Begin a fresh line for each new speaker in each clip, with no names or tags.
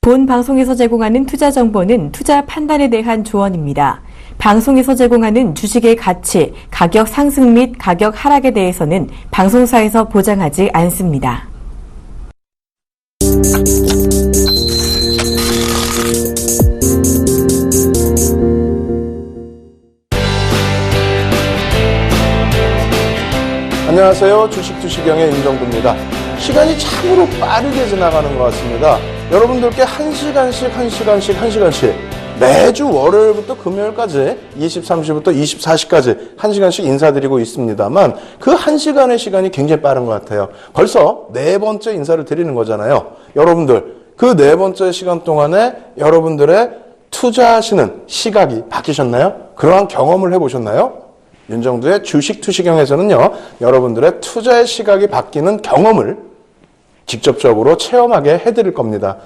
본 방송에서 제공하는 투자 정보는 투자 판단에 대한 조언입니다. 방송에서 제공하는 주식의 가치, 가격 상승 및 가격 하락에 대해서는 방송사에서 보장하지 않습니다.
안녕하세요. 주식투시경의 임정구입니다. 시간이 참으로 빠르게 지나가는 것 같습니다. 여러분들께 1시간씩 매주 월요일부터 금요일까지 23시부터 24시까지 1시간씩 인사드리고 있습니다만 그 1시간의 시간이 굉장히 빠른 것 같아요. 벌써 네 번째 인사를 드리는 거잖아요. 여러분들 그 네 번째 시간 동안에 여러분들의 투자하시는 시각이 바뀌셨나요? 그러한 경험을 해보셨나요? 윤정두의 주식투시경에서는요, 여러분들의 투자의 시각이 바뀌는 경험을 직접적으로 체험하게 해드릴 겁니다.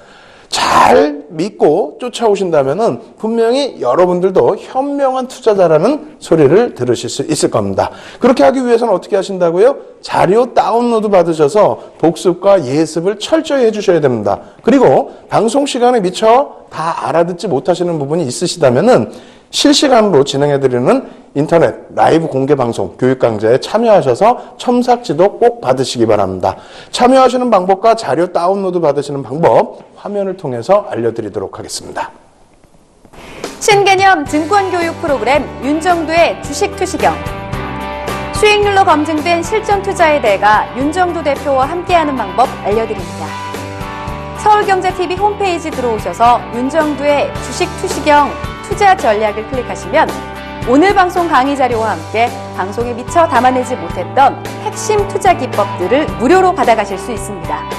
잘 믿고 쫓아오신다면은 분명히 여러분들도 현명한 투자자라는 소리를 들으실 수 있을 겁니다. 그렇게 하기 위해서는 어떻게 하신다고요? 자료 다운로드 받으셔서 복습과 예습을 철저히 해주셔야 됩니다. 그리고 방송 시간에 미처 다 알아듣지 못하시는 부분이 있으시다면은 실시간으로 진행해드리는 인터넷 라이브 공개 방송 교육 강좌에 참여하셔서 첨삭지도 꼭 받으시기 바랍니다. 참여하시는 방법과 자료 다운로드 받으시는 방법 화면을 통해서 알려드리도록 하겠습니다.
신개념 증권교육 프로그램 윤정두의 주식투시경. 수익률로 검증된 실전 투자의 대가 윤정두 대표와 함께하는 방법 알려드립니다. 서울경제TV 홈페이지 들어오셔서 윤정두의 주식투시경 투자 전략을 클릭하시면 오늘 방송 강의 자료와 함께 방송에 미처 담아내지 못했던 핵심 투자 기법들을 무료로 받아가실 수 있습니다.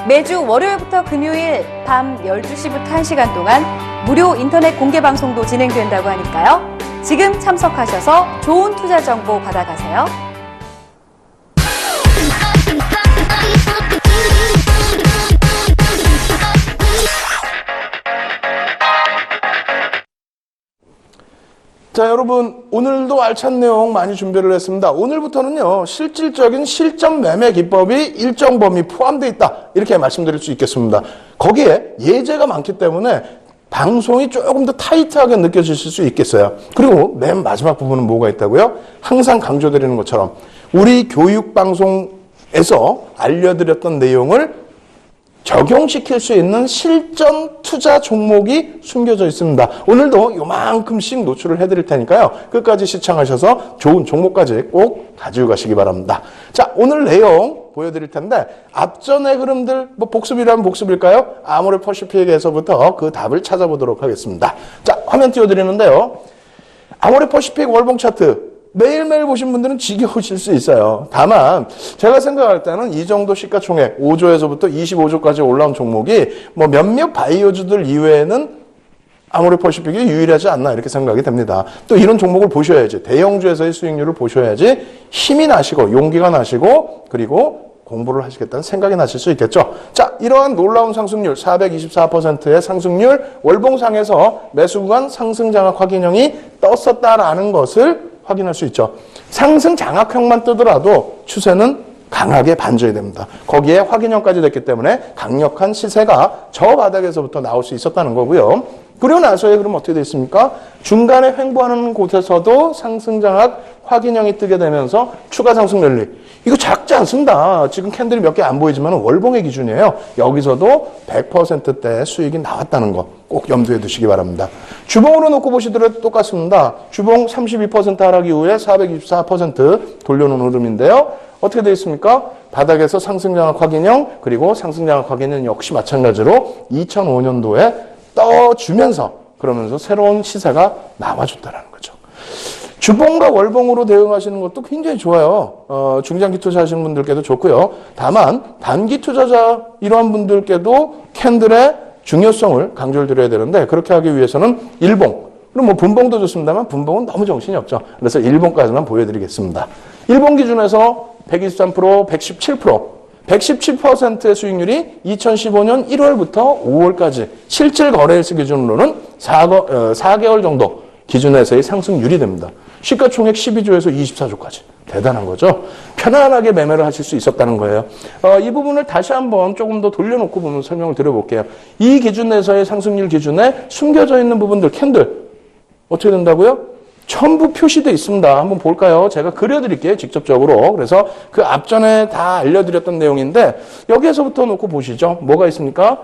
매주 월요일부터 금요일 밤 12시부터 1시간 동안 무료 인터넷 공개 방송도 진행된다고 하니까요. 지금 참석하셔서 좋은 투자 정보 받아가세요.
자, 여러분 오늘도 알찬 내용 많이 준비를 했습니다. 오늘부터는요, 실질적인 실전 매매 기법이 일정 범위 포함되어 있다, 이렇게 말씀드릴 수 있겠습니다. 거기에 예제가 많기 때문에 방송이 조금 더 타이트하게 느껴지실 수 있겠어요. 그리고 맨 마지막 부분은 뭐가 있다고요? 항상 강조드리는 것처럼 우리 교육방송에서 알려드렸던 내용을 적용시킬 수 있는 실전 투자 종목이 숨겨져 있습니다. 오늘도 요만큼씩 노출을 해드릴 테니까요. 끝까지 시청하셔서 좋은 종목까지 꼭 가지고 가시기 바랍니다. 자, 오늘 내용 보여드릴 텐데 앞전의 흐름들 뭐 복습이라면 복습일까요? 아모레퍼시픽에서부터 그 답을 찾아보도록 하겠습니다. 자, 화면 띄워드리는데요. 아모레퍼시픽 월봉 차트 매일매일 보신 분들은 지겨우실 수 있어요. 다만 제가 생각할 때는 이 정도 시가총액 5조에서부터 25조까지 올라온 종목이 뭐 몇몇 바이오주들 이외에는 아모레퍼시픽이 유일하지 않나, 이렇게 생각이 됩니다. 또 이런 종목을 보셔야지, 대형주에서의 수익률을 보셔야지 힘이 나시고 용기가 나시고 그리고 공부를 하시겠다는 생각이 나실 수 있겠죠. 자, 이러한 놀라운 상승률 424%의 상승률, 월봉상에서 매수 구간 상승 장악 확인형이 떴었다라는 것을 확인할 수 있죠. 상승 장악형만 뜨더라도 추세는 강하게 반전이 됩니다. 거기에 확인형까지 됐기 때문에 강력한 시세가 저 바닥에서부터 나올 수 있었다는 거고요. 그리고 나서의 그럼 어떻게 되어 있습니까? 중간에 횡보하는 곳에서도 상승 장악 확인형이 뜨게 되면서 추가 상승 랠리. 이거 작지 않습니다. 지금 캔들이 몇 개 안 보이지만 월봉의 기준이에요. 여기서도 100%대 수익이 나왔다는 거 꼭 염두에 두시기 바랍니다. 주봉으로 놓고 보시더라도 똑같습니다. 주봉 32% 하락 이후에 424% 돌려놓은 흐름인데요. 어떻게 되어 있습니까? 바닥에서 상승 장악 확인형, 그리고 상승 장악 확인은 역시 마찬가지로 2005년도에 떠주면서 그러면서 새로운 시세가 나와줬다는 거죠. 주봉과 월봉으로 대응하시는 것도 굉장히 좋아요. 중장기 투자하시는 분들께도 좋고요. 다만 단기 투자자 이러한 분들께도 캔들의 중요성을 강조를 드려야 되는데, 그렇게 하기 위해서는 일봉, 그리고 뭐 분봉도 좋습니다만 분봉은 너무 정신이 없죠. 그래서 일봉까지만 보여드리겠습니다. 일봉 기준에서 123%, 117%, 117%의 수익률이 2015년 1월부터 5월까지 실질 거래일수 기준으로는 4개월 정도 기준에서의 상승률이 됩니다. 시가총액 12조에서 24조까지. 대단한 거죠. 편안하게 매매를 하실 수 있었다는 거예요. 이 부분을 다시 한번 조금 더 돌려놓고 보면 설명을 드려볼게요. 이 기준에서의 상승률 기준에 숨겨져 있는 부분들, 캔들 어떻게 된다고요? 전부 표시되어 있습니다. 한번 볼까요? 제가 그려드릴게요. 직접적으로. 그래서 그 앞전에 다 알려드렸던 내용인데 여기에서부터 놓고 보시죠. 뭐가 있습니까?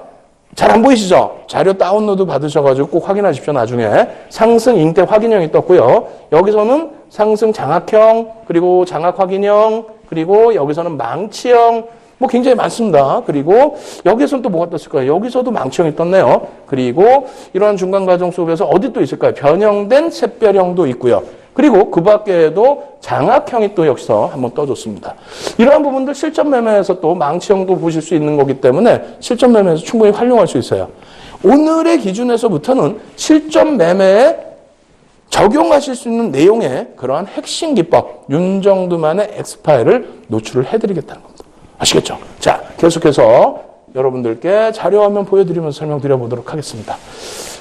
잘 안 보이시죠? 자료 다운로드 받으셔가지고 꼭 확인하십시오. 나중에 상승 잉태 확인형이 떴고요. 여기서는 상승 장악형, 그리고 장악 확인형, 그리고 여기서는 망치형, 뭐 굉장히 많습니다. 그리고 여기서는 또 뭐가 떴을까요? 여기서도 망치형이 떴네요. 그리고 이러한 중간 과정 속에서 어디 또 있을까요? 변형된 샛별형도 있고요. 그리고 그 밖에도 장악형이 또 여기서 한번 떠줬습니다. 이러한 부분들 실전 매매에서 또 망치형도 보실 수 있는 거기 때문에 실전 매매에서 충분히 활용할 수 있어요. 오늘의 기준에서부터는 실전 매매에 적용하실 수 있는 내용의 그러한 핵심 기법, 윤정두만의 엑스파일을 노출을 해드리겠다는 겁니다. 아시겠죠? 자, 계속해서 여러분들께 자료 화면 보여드리면서 설명드려보도록 하겠습니다.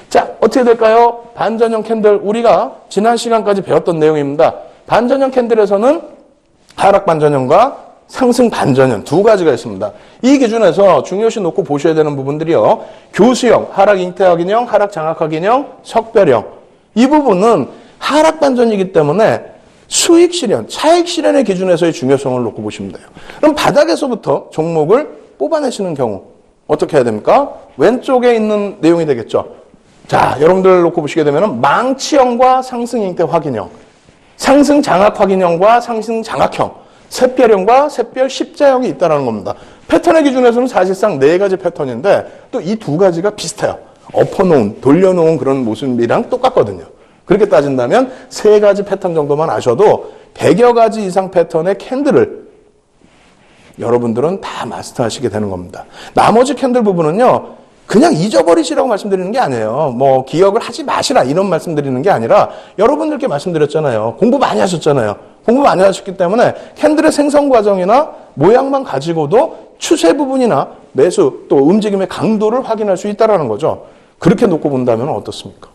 자, 어떻게 될까요? 반전형 캔들, 우리가 지난 시간까지 배웠던 내용입니다. 반전형 캔들에서는 하락 반전형과 상승 반전형 두 가지가 있습니다. 이 기준에서 중요시 놓고 보셔야 되는 부분들이요. 교수형, 하락 잉태 확인형, 하락 장악 확인형, 석별형. 이 부분은 하락 반전이기 때문에 수익 실현, 차익 실현의 기준에서의 중요성을 놓고 보시면 돼요. 그럼 바닥에서부터 종목을 뽑아내시는 경우 어떻게 해야 됩니까? 왼쪽에 있는 내용이 되겠죠. 자, 여러분들 놓고 보시게 되면 망치형과 상승 잉태 확인형, 상승 장악 확인형과 상승 장악형, 샛별형과 샛별 십자형이 있다는 겁니다. 패턴의 기준에서는 사실상 네 가지 패턴인데 또 이 두 가지가 비슷해요. 엎어놓은, 돌려놓은 그런 모습이랑 똑같거든요. 그렇게 따진다면 세 가지 패턴 정도만 아셔도 100여 가지 이상 패턴의 캔들을 여러분들은 다 마스터하시게 되는 겁니다. 나머지 캔들 부분은요, 그냥 잊어버리시라고 말씀드리는 게 아니에요. 뭐 기억을 하지 마시라 이런 말씀드리는 게 아니라 여러분들께 말씀드렸잖아요. 공부 많이 하셨잖아요. 공부 많이 하셨기 때문에 캔들의 생성 과정이나 모양만 가지고도 추세 부분이나 매수 또 움직임의 강도를 확인할 수 있다는 거죠. 그렇게 놓고 본다면 어떻습니까?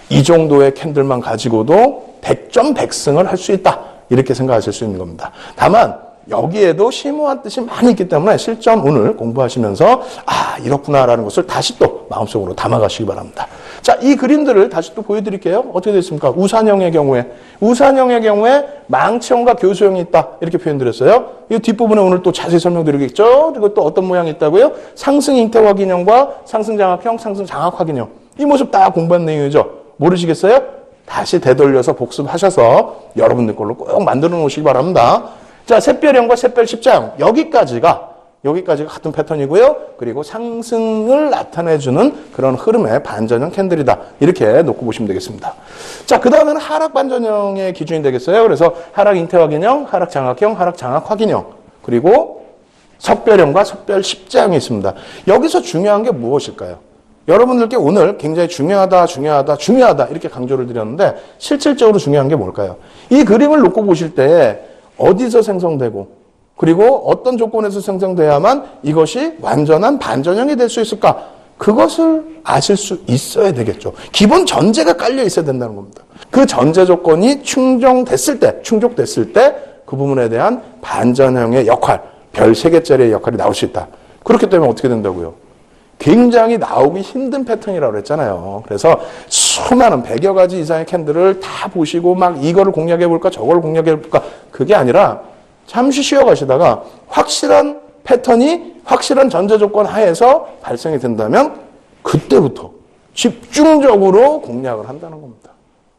이 정도의 캔들만 가지고도 100점 100승을 할 수 있다. 이렇게 생각하실 수 있는 겁니다. 다만 여기에도 심오한 뜻이 많이 있기 때문에 실전 오늘 공부하시면서 아 이렇구나라는 것을 다시 또 마음속으로 담아가시기 바랍니다. 자, 이 그림들을 다시 또 보여드릴게요. 어떻게 됐습니까? 우산형의 경우에 망치형과 교수형이 있다 이렇게 표현드렸어요. 이 뒷부분에 오늘 또 자세히 설명드리겠죠. 그리고 또 어떤 모양이 있다고요? 상승 잉태 확인형과 상승 장악형, 상승 장악 확인형. 이 모습 다 공부한 내용이죠. 모르시겠어요? 다시 되돌려서 복습하셔서 여러분들 걸로 꼭 만들어 놓으시기 바랍니다. 자, 샛별형과 샛별 십자형 여기까지가 같은 패턴이고요. 그리고 상승을 나타내주는 그런 흐름의 반전형 캔들이다. 이렇게 놓고 보시면 되겠습니다. 자, 그 다음에는 하락 반전형의 기준이 되겠어요. 그래서 하락 잉태 확인형, 하락 장악형, 하락 장악 확인형, 그리고 석별형과 석별 십자형이 있습니다. 여기서 중요한 게 무엇일까요? 여러분들께 오늘 굉장히 중요하다 이렇게 강조를 드렸는데 실질적으로 중요한 게 뭘까요? 이 그림을 놓고 보실 때 어디서 생성되고 그리고 어떤 조건에서 생성돼야만 이것이 완전한 반전형이 될 수 있을까? 그것을 아실 수 있어야 되겠죠. 기본 전제가 깔려 있어야 된다는 겁니다. 그 전제 조건이 충족됐을 때 그 부분에 대한 반전형의 역할, 별 3개짜리의 역할이 나올 수 있다. 그렇기 때문에 어떻게 된다고요? 굉장히 나오기 힘든 패턴이라고 그랬잖아요. 그래서 수많은 100여 가지 이상의 캔들을 다 보시고 막 이거를 공략해볼까 저걸 공략해볼까 그게 아니라 잠시 쉬어가시다가 확실한 패턴이 확실한 전제 조건 하에서 발생이 된다면 그때부터 집중적으로 공략을 한다는 겁니다.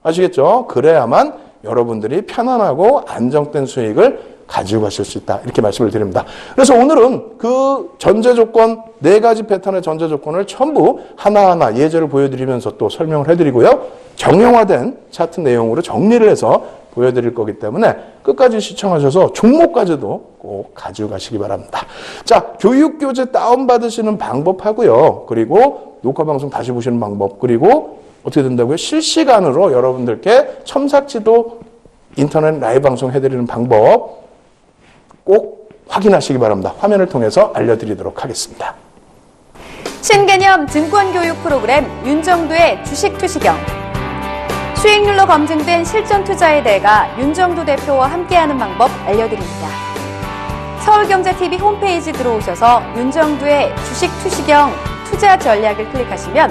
아시겠죠? 그래야만 여러분들이 편안하고 안정된 수익을 가지고 가실 수 있다. 이렇게 말씀을 드립니다. 그래서 오늘은 그 전제 조건, 4가지 패턴의 전제 조건을 전부 하나하나 예제를 보여드리면서 또 설명을 해드리고요. 정형화된 차트 내용으로 정리를 해서 보여드릴 거기 때문에 끝까지 시청하셔서 종목까지도 꼭 가지고 가시기 바랍니다. 자, 교육교재 다운받으시는 방법하고요. 그리고 녹화방송 다시 보시는 방법, 그리고 어떻게 된다고요? 실시간으로 여러분들께 첨삭지도 인터넷 라이브 방송 해드리는 방법 꼭 확인하시기 바랍니다. 화면을 통해서 알려드리도록 하겠습니다.
신개념 증권교육 프로그램 윤정두의 주식투시경. 수익률로 검증된 실전 투자의 대가 윤정두 대표와 함께하는 방법 알려드립니다. 서울경제TV 홈페이지 들어오셔서 윤정두의 주식 투시경 투자 전략을 클릭하시면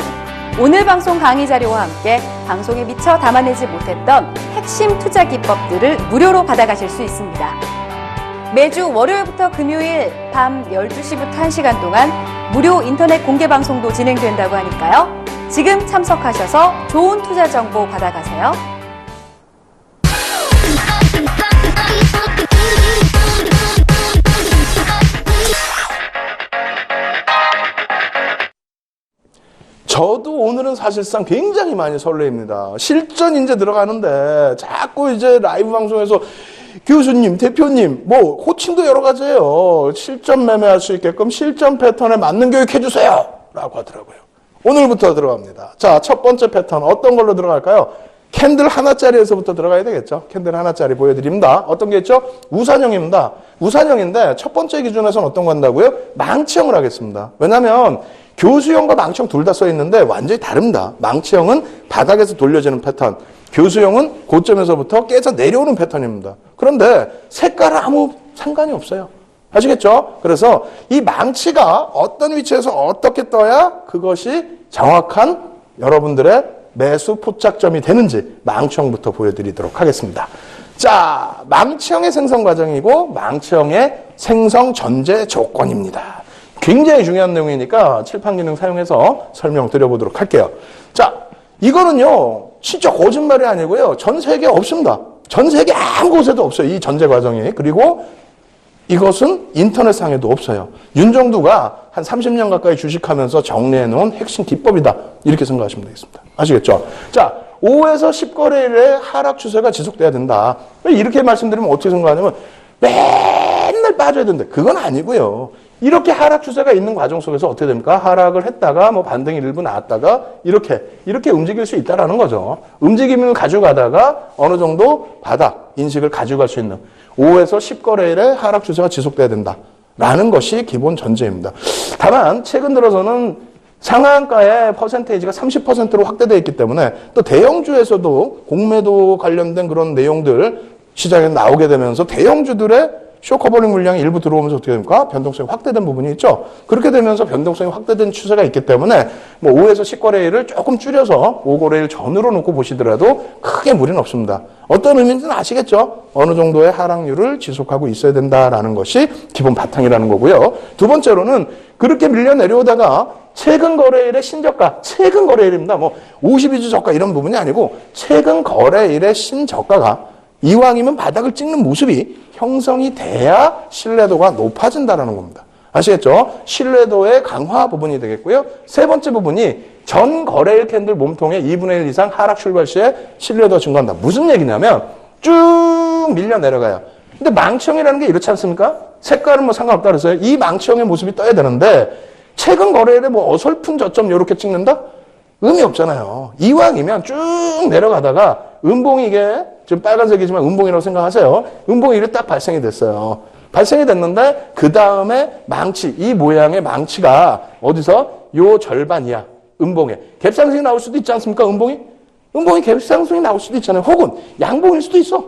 오늘 방송 강의 자료와 함께 방송에 미처 담아내지 못했던 핵심 투자 기법들을 무료로 받아가실 수 있습니다. 매주 월요일부터 금요일 밤 12시부터 1시간 동안 무료 인터넷 공개 방송도 진행된다고 하니까요. 지금 참석하셔서 좋은 투자 정보 받아가세요.
저도 오늘은 사실상 굉장히 많이 설레입니다. 실전 이제 들어가는데 자꾸 이제 라이브 방송에서 교수님, 대표님, 뭐 호칭도 여러 가지예요. 실전 매매할 수 있게끔 실전 패턴에 맞는 교육 해주세요 라고 하더라고요. 오늘부터 들어갑니다. 자, 첫 번째 패턴 어떤 걸로 들어갈까요? 캔들 하나짜리에서부터 들어가야 되겠죠. 캔들 하나짜리 보여드립니다. 어떤 게 있죠? 우산형입니다. 우산형인데 첫 번째 기준에서는 어떤 거 한다고요? 망치형을 하겠습니다. 왜냐하면 교수형과 망치형 둘 다 써 있는데 완전히 다릅니다. 망치형은 바닥에서 돌려지는 패턴, 교수형은 고점에서부터 깨져 내려오는 패턴입니다. 그런데 색깔은 아무 상관이 없어요. 아시겠죠? 그래서 이 망치가 어떤 위치에서 어떻게 떠야 그것이 정확한 여러분들의 매수 포착점이 되는지 망치형부터 보여드리도록 하겠습니다. 자, 망치형의 생성 과정이고 망치형의 생성 전제 조건입니다. 굉장히 중요한 내용이니까 칠판 기능 사용해서 설명드려보도록 할게요. 자, 이거는요, 진짜 거짓말이 아니고요. 전 세계에 없습니다. 전 세계 아무 곳에도 없어요. 이 전제 과정이. 그리고 이것은 인터넷상에도 없어요. 윤정두가 한 30년 가까이 주식하면서 정리해 놓은 핵심 기법이다. 이렇게 생각하시면 되겠습니다. 아시겠죠? 자, 5에서 10거래일의 하락 추세가 지속돼야 된다. 이렇게 말씀드리면 어떻게 생각하냐면 맨날 빠져야 된다. 그건 아니고요. 이렇게 하락 추세가 있는 과정 속에서 어떻게 됩니까? 하락을 했다가 뭐 반등이 일부 나왔다가 이렇게 움직일 수 있다라는 거죠. 움직임을 가져가다가 어느 정도 바닥 인식을 가져갈 수 있는 5에서 10거래일의 하락 추세가 지속돼야 된다라는 것이 기본 전제입니다. 다만 최근 들어서는 상한가의 퍼센테이지가 30%로 확대되어 있기 때문에 또 대형주에서도 공매도 관련된 그런 내용들 시장에 나오게 되면서 대형주들의 쇼커버링 물량이 일부 들어오면서 어떻게 됩니까? 변동성이 확대된 부분이 있죠. 그렇게 되면서 변동성이 확대된 추세가 있기 때문에 뭐 5에서 10거래일을 조금 줄여서 5거래일 전으로 놓고 보시더라도 크게 무리는 없습니다. 어떤 의미인지는 아시겠죠? 어느 정도의 하락률을 지속하고 있어야 된다라는 것이 기본 바탕이라는 거고요. 두 번째로는 그렇게 밀려 내려오다가 최근 거래일의 신저가, 최근 거래일입니다. 뭐 52주 저가 이런 부분이 아니고 최근 거래일의 신저가가 이왕이면 바닥을 찍는 모습이 형성이 돼야 신뢰도가 높아진다는 겁니다. 아시겠죠? 신뢰도의 강화 부분이 되겠고요. 세 번째 부분이 전 거래일 캔들 몸통의 2분의 1 이상 하락 출발 시에 신뢰도가 증가한다. 무슨 얘기냐면 쭉 밀려 내려가요. 근데 망치형이라는 게 이렇지 않습니까? 색깔은 뭐 상관없다 그랬어요. 이 망치형의 모습이 떠야 되는데 최근 거래일에 뭐 어설픈 저점 이렇게 찍는다? 의미 없잖아요. 이왕이면 쭉 내려가다가 음봉이 이게 지금 빨간색이지만 음봉이라고 생각하세요. 음봉이 이렇게 딱 발생이 됐어요. 발생이 됐는데 그 다음에 망치, 이 모양의 망치가 어디서? 요 절반 이하 음봉에 갭상승이 나올 수도 있지 않습니까? 음봉이 갭상승이 나올 수도 있잖아요. 혹은 양봉일 수도 있어.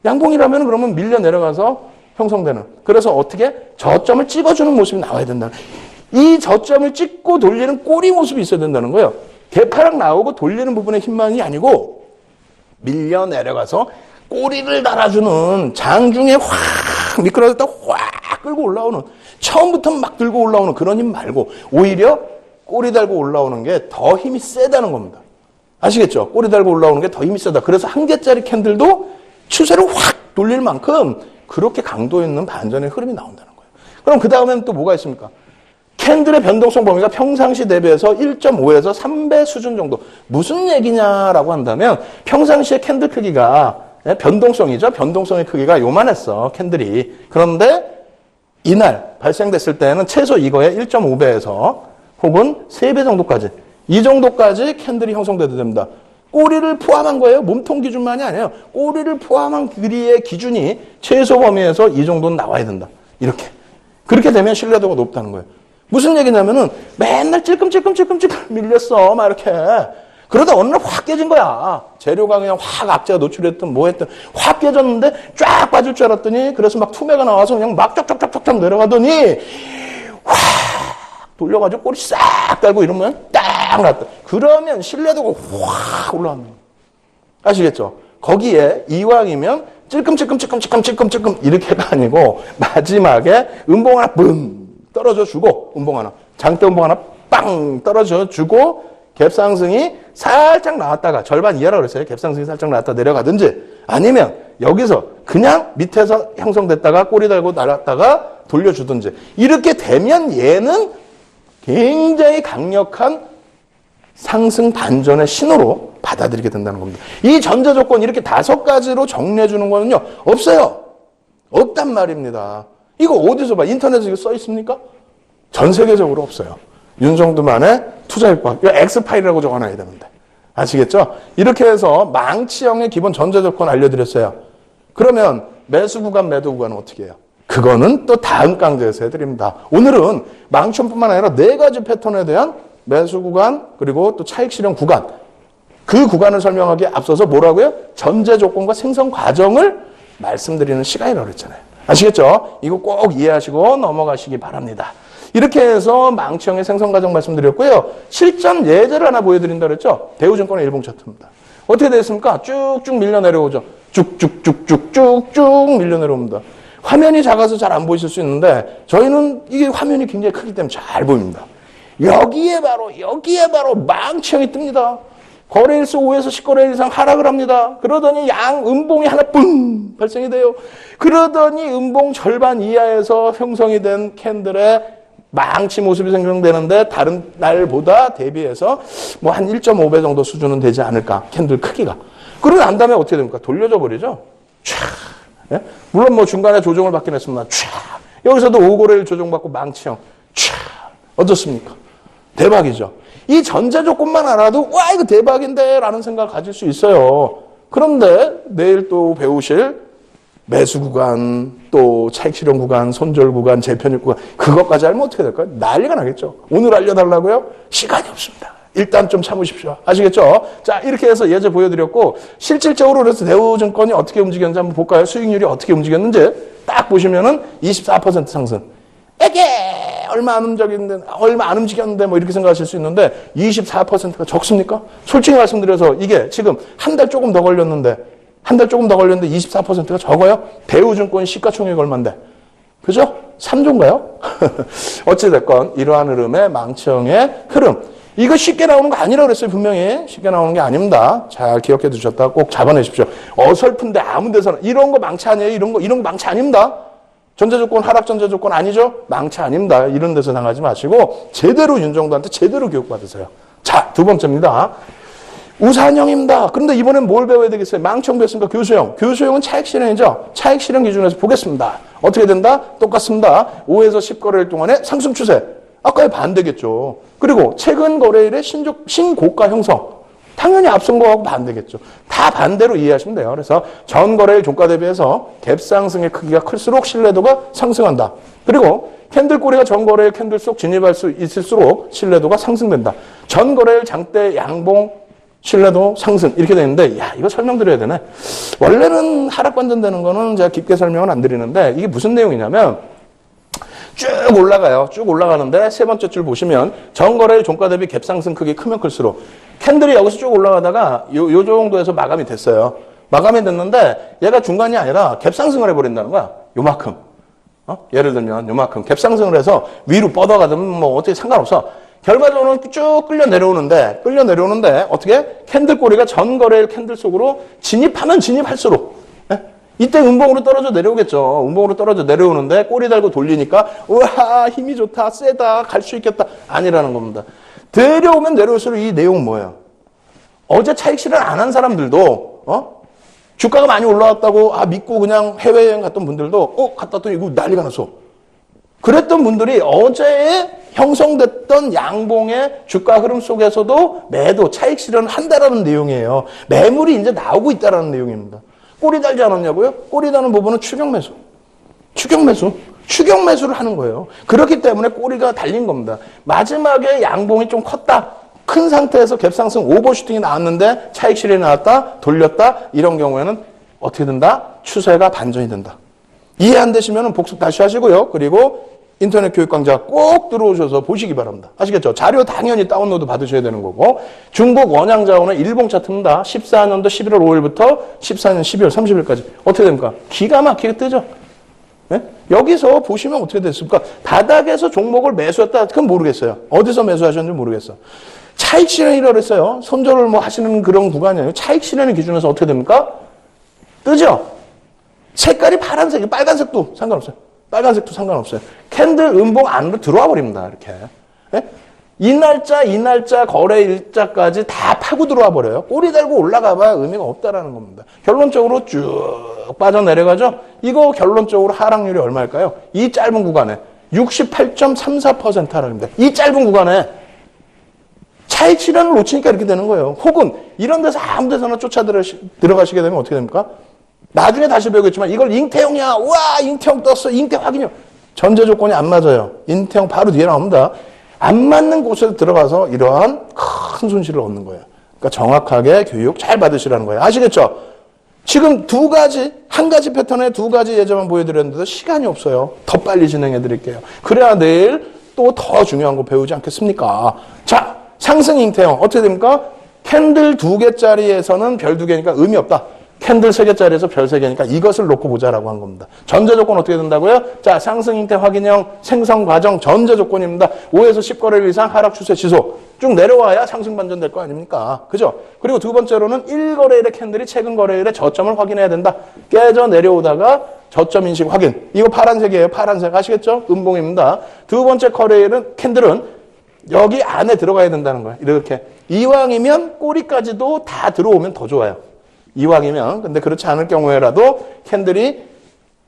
양봉이라면 그러면 밀려 내려가서 형성되는. 그래서 어떻게? 저점을 찍어주는 모습이 나와야 된다. 이 저점을 찍고 돌리는 꼬리 모습이 있어야 된다는 거예요. 개파락 나오고 돌리는 부분의 힘만이 아니고 밀려 내려가서 꼬리를 달아주는 장중에 확 미끄러졌다 확 끌고 올라오는 처음부터 막 들고 올라오는 그런 힘 말고 오히려 꼬리 달고 올라오는 게 더 힘이 세다는 겁니다. 아시겠죠? 꼬리 달고 올라오는 게 더 힘이 세다. 그래서 한 개짜리 캔들도 추세를 확 돌릴 만큼 그렇게 강도 있는 반전의 흐름이 나온다는 거예요. 그럼 그 다음에는 또 뭐가 있습니까? 캔들의 변동성 범위가 평상시 대비해서 1.5에서 3배 수준 정도. 무슨 얘기냐라고 한다면 평상시에 캔들 크기가 변동성이죠. 변동성의 크기가 요만했어. 캔들이. 그런데 이날 발생됐을 때는 최소 이거의 1.5배에서 혹은 3배 정도까지 이 정도까지 캔들이 형성돼도 됩니다. 꼬리를 포함한 거예요. 몸통 기준만이 아니에요. 꼬리를 포함한 길이의 기준이 최소 범위에서 이 정도는 나와야 된다. 이렇게. 그렇게 되면 신뢰도가 높다는 거예요. 무슨 얘기냐면은 맨날 찔끔찔끔 밀렸어. 막 이렇게. 그러다 어느 날 확 깨진 거야. 재료가 그냥 확 악재가 노출했든 뭐 했든 확 깨졌는데 쫙 빠질 줄 알았더니 그래서 막 투매가 나와서 그냥 막 쫙쫙쫙쫙 내려가더니 확 돌려가지고 꼬리 싹 달고 이러면 딱 났다. 그러면 신뢰도가 확 올라가는 거야. 아시겠죠? 거기에 이왕이면 찔끔 이렇게가 아니고 마지막에 음봉 하나 뿜 떨어져 주고 음봉 하나 장대 음봉 하나 빵 떨어져 주고 갭상승이 살짝 나왔다가 절반 이하라고 그랬어요. 갭상승이 살짝 나왔다 내려가든지 아니면 여기서 그냥 밑에서 형성됐다가 꼬리 달고 날았다가 돌려주든지 이렇게 되면 얘는 굉장히 강력한 상승 반전의 신호로 받아들이게 된다는 겁니다. 이 전제 조건 이렇게 5가지로 정리해 주는 거는요. 없어요. 없단 말입니다. 이거 어디서 봐? 인터넷에 이거 써 있습니까? 전 세계적으로 없어요. 윤정두만의 투자율법. 이거 X파일이라고 적어놔야 되는데. 아시겠죠? 이렇게 해서 망치형의 기본 전제 조건 알려드렸어요. 그러면 매수 구간, 매도 구간은 어떻게 해요? 그거는 또 다음 강좌에서 해드립니다. 오늘은 망치형뿐만 아니라 4가지 패턴에 대한 매수 구간, 그리고 또 차익 실현 구간. 그 구간을 설명하기에 앞서서 뭐라고요? 전제 조건과 생성 과정을 말씀드리는 시간이라고 그랬잖아요. 아시겠죠? 이거 꼭 이해하시고 넘어가시기 바랍니다. 이렇게 해서 망치형의 생성 과정 말씀드렸고요. 실전 예제를 하나 보여드린다 그랬죠? 대우증권의 일봉 차트입니다. 어떻게 되었습니까? 쭉쭉 밀려 내려오죠. 쭉쭉 밀려 내려옵니다. 화면이 작아서 잘 안 보이실 수 있는데 저희는 이게 화면이 굉장히 크기 때문에 잘 보입니다. 여기에 바로 망치형이 뜹니다. 거래일수 5에서 10거래일 이상 하락을 합니다. 그러더니 양 음봉이 하나 뿜 발생이 돼요. 그러더니 음봉 절반 이하에서 형성이 된 캔들의 망치 모습이 생성되는데 다른 날보다 대비해서 뭐 한 1.5배 정도 수준은 되지 않을까. 캔들 크기가. 그러고 난 다음에 어떻게 됩니까? 돌려져 버리죠. 촤. 예? 물론 뭐 중간에 조정을 받긴 했습니다. 촤. 여기서도 5거래일 조정받고 망치형. 촤. 어떻습니까? 대박이죠. 이 전제 조건만 알아도 와 이거 대박인데 라는 생각을 가질 수 있어요. 그런데 내일 또 배우실 매수 구간, 또 차익 실현 구간, 손절 구간, 재편입 구간 그것까지 알면 어떻게 될까요? 난리가 나겠죠. 오늘 알려달라고요? 시간이 없습니다. 일단 좀 참으십시오. 아시겠죠? 자, 이렇게 해서 예제 보여드렸고 실질적으로 그래서 대우증권이 어떻게 움직였는지 한번 볼까요? 수익률이 어떻게 움직였는지 딱 보시면은 24% 상승. 에게 얼마 안 움직였는데 뭐 이렇게 생각하실 수 있는데 24%가 적습니까? 솔직히 말씀드려서 이게 지금 한 달 조금 더 걸렸는데 24%가 적어요? 대우증권 시가총액 얼마인데? 그죠? 3조인가요? 어찌됐건 이러한 흐름의 망치형의 흐름. 이거 쉽게 나오는 거 아니라고 그랬어요. 분명히 쉽게 나오는 게 아닙니다. 잘 기억해 두셨다 꼭 잡아내십시오. 어설픈데 아무 데서나 이런 거 망치 아니에요? 이런 거 망치 아닙니다. 전제조건, 하락 전제조건 아니죠? 망치 아닙니다. 이런 데서 당하지 마시고 제대로 윤정도한테 제대로 교육받으세요. 자, 2번째입니다. 우산형입니다. 그런데 이번엔 뭘 배워야 되겠어요? 망치형 배웠으니까 교수형. 교수형은 차익 실현이죠. 차익 실현 기준에서 보겠습니다. 어떻게 된다? 똑같습니다. 5에서 10거래일 동안의 상승 추세. 아까의 반대겠죠. 그리고 최근 거래일의 신고가 형성. 당연히 앞선 거하고 반대겠죠. 다 반대로 이해하시면 돼요. 그래서 전 거래일 종가 대비해서 갭 상승의 크기가 클수록 신뢰도가 상승한다. 그리고 캔들 꼬리가 전 거래일 캔들 속 진입할 수 있을수록 신뢰도가 상승된다. 전 거래일 장대 양봉 신뢰도 상승 이렇게 되는데 야 이거 설명드려야 되네. 원래는 하락 반전되는 거는 제가 깊게 설명은 안 드리는데 이게 무슨 내용이냐면 쭉 올라가요. 쭉 올라가는데 세 번째 줄 보시면 전거래일 종가 대비 갭 상승 크기 크면 클수록 캔들이 여기서 쭉 올라가다가 요 정도에서 마감이 됐어요. 마감이 됐는데 얘가 중간이 아니라 갭 상승을 해버린다는 거야. 요만큼. 예를 들면 요만큼 갭 상승을 해서 위로 뻗어가든 뭐 어떻게 상관없어. 결과적으로는 쭉 끌려 내려오는데 어떻게 캔들 꼬리가 전 거래일 캔들 속으로 진입하면 진입할수록 이때 음봉으로 떨어져 내려오겠죠. 음봉으로 떨어져 내려오는데 꼬리 달고 돌리니까 우와 힘이 좋다 세다 갈 수 있겠다 아니라는 겁니다. 내려오면 내려올수록 이 내용은 뭐예요? 어제 차익 실현 안 한 사람들도 주가가 많이 올라왔다고 믿고 그냥 해외여행 갔던 분들도 갔다 왔더니 이거 난리가 났어. 그랬던 분들이 어제 형성됐던 양봉의 주가 흐름 속에서도 매도 차익 실현을 한다라는 내용이에요. 매물이 이제 나오고 있다라는 내용입니다. 꼬리 달지 않았냐고요? 꼬리 다는 부분은 추격 매수를 하는 거예요. 그렇기 때문에 꼬리가 달린 겁니다. 마지막에 양봉이 좀 컸다. 큰 상태에서 갭상승 오버슈팅이 나왔는데 차익 실현이 나왔다, 돌렸다, 이런 경우에는 어떻게 된다? 추세가 반전이 된다. 이해 안 되시면 복습 다시 하시고요. 그리고 인터넷 교육 강좌 꼭 들어오셔서 보시기 바랍니다. 아시겠죠? 자료 당연히 다운로드 받으셔야 되는 거고, 중국 원양자원의 일봉 차트입니다. 14년도 11월 5일부터 14년 12월 30일까지 어떻게 됩니까? 기가 막히게 뜨죠. 네? 여기서 보시면 어떻게 됐습니까? 바닥에서 종목을 매수했다. 그건 모르겠어요. 어디서 매수하셨는지 모르겠어. 차익 실현이라고 그랬어요. 손절을 뭐 하시는 그런 구간이에요. 차익 실현의 기준에서 어떻게 됩니까? 뜨죠? 색깔이 파란색이, 빨간색도 상관없어요. 빨간색도 상관없어요. 캔들 음봉 안으로 들어와 버립니다. 이렇게. 네? 이 날짜 거래 일자까지 다 파고 들어와 버려요. 꼬리 달고 올라가 봐야 의미가 없다라는 겁니다. 결론적으로 쭉 빠져내려가죠. 이거 결론적으로 하락률이 얼마일까요? 이 짧은 구간에 68.34% 하락입니다. 이 짧은 구간에 차익 실현을 놓치니까 이렇게 되는 거예요. 혹은 이런 데서 아무 데서나 쫓아 들어가시게 되면 어떻게 됩니까? 나중에 다시 배우겠지만 이걸 잉태형이야. 우와, 잉태형 떴어. 잉태 확인이요. 전제 조건이 안 맞아요. 잉태형 바로 뒤에 나옵니다. 안 맞는 곳에 들어가서 이러한 큰 손실을 얻는 거예요. 그러니까 정확하게 교육 잘 받으시라는 거예요. 아시겠죠? 지금 한 가지 패턴에 두 가지 예제만 보여드렸는데도 시간이 없어요. 더 빨리 진행해 드릴게요. 그래야 내일 또 더 중요한 거 배우지 않겠습니까? 자, 상승 잉태형 어떻게 됩니까? 캔들 2개짜리에서는 별 2개니까 의미 없다. 캔들 3개짜리에서 별 3개니까 이것을 놓고 보자라고 한 겁니다. 전제 조건 어떻게 된다고요? 자, 상승 잉태 확인형 생성 과정 전제 조건입니다. 5에서 10거래일 이상 하락 추세 지속. 쭉 내려와야 상승 반전 될 거 아닙니까? 그죠? 그리고 두 번째로는 1거래일의 캔들이 최근 거래일의 저점을 확인해야 된다. 깨져 내려오다가 저점 인식 확인. 이거 파란색이에요. 파란색 아시겠죠? 음봉입니다. 두 번째 거래일은 캔들은 여기 안에 들어가야 된다는 거예요. 이렇게. 이왕이면 꼬리까지도 다 들어오면 더 좋아요. 이왕이면. 근데 그렇지 않을 경우에라도 캔들이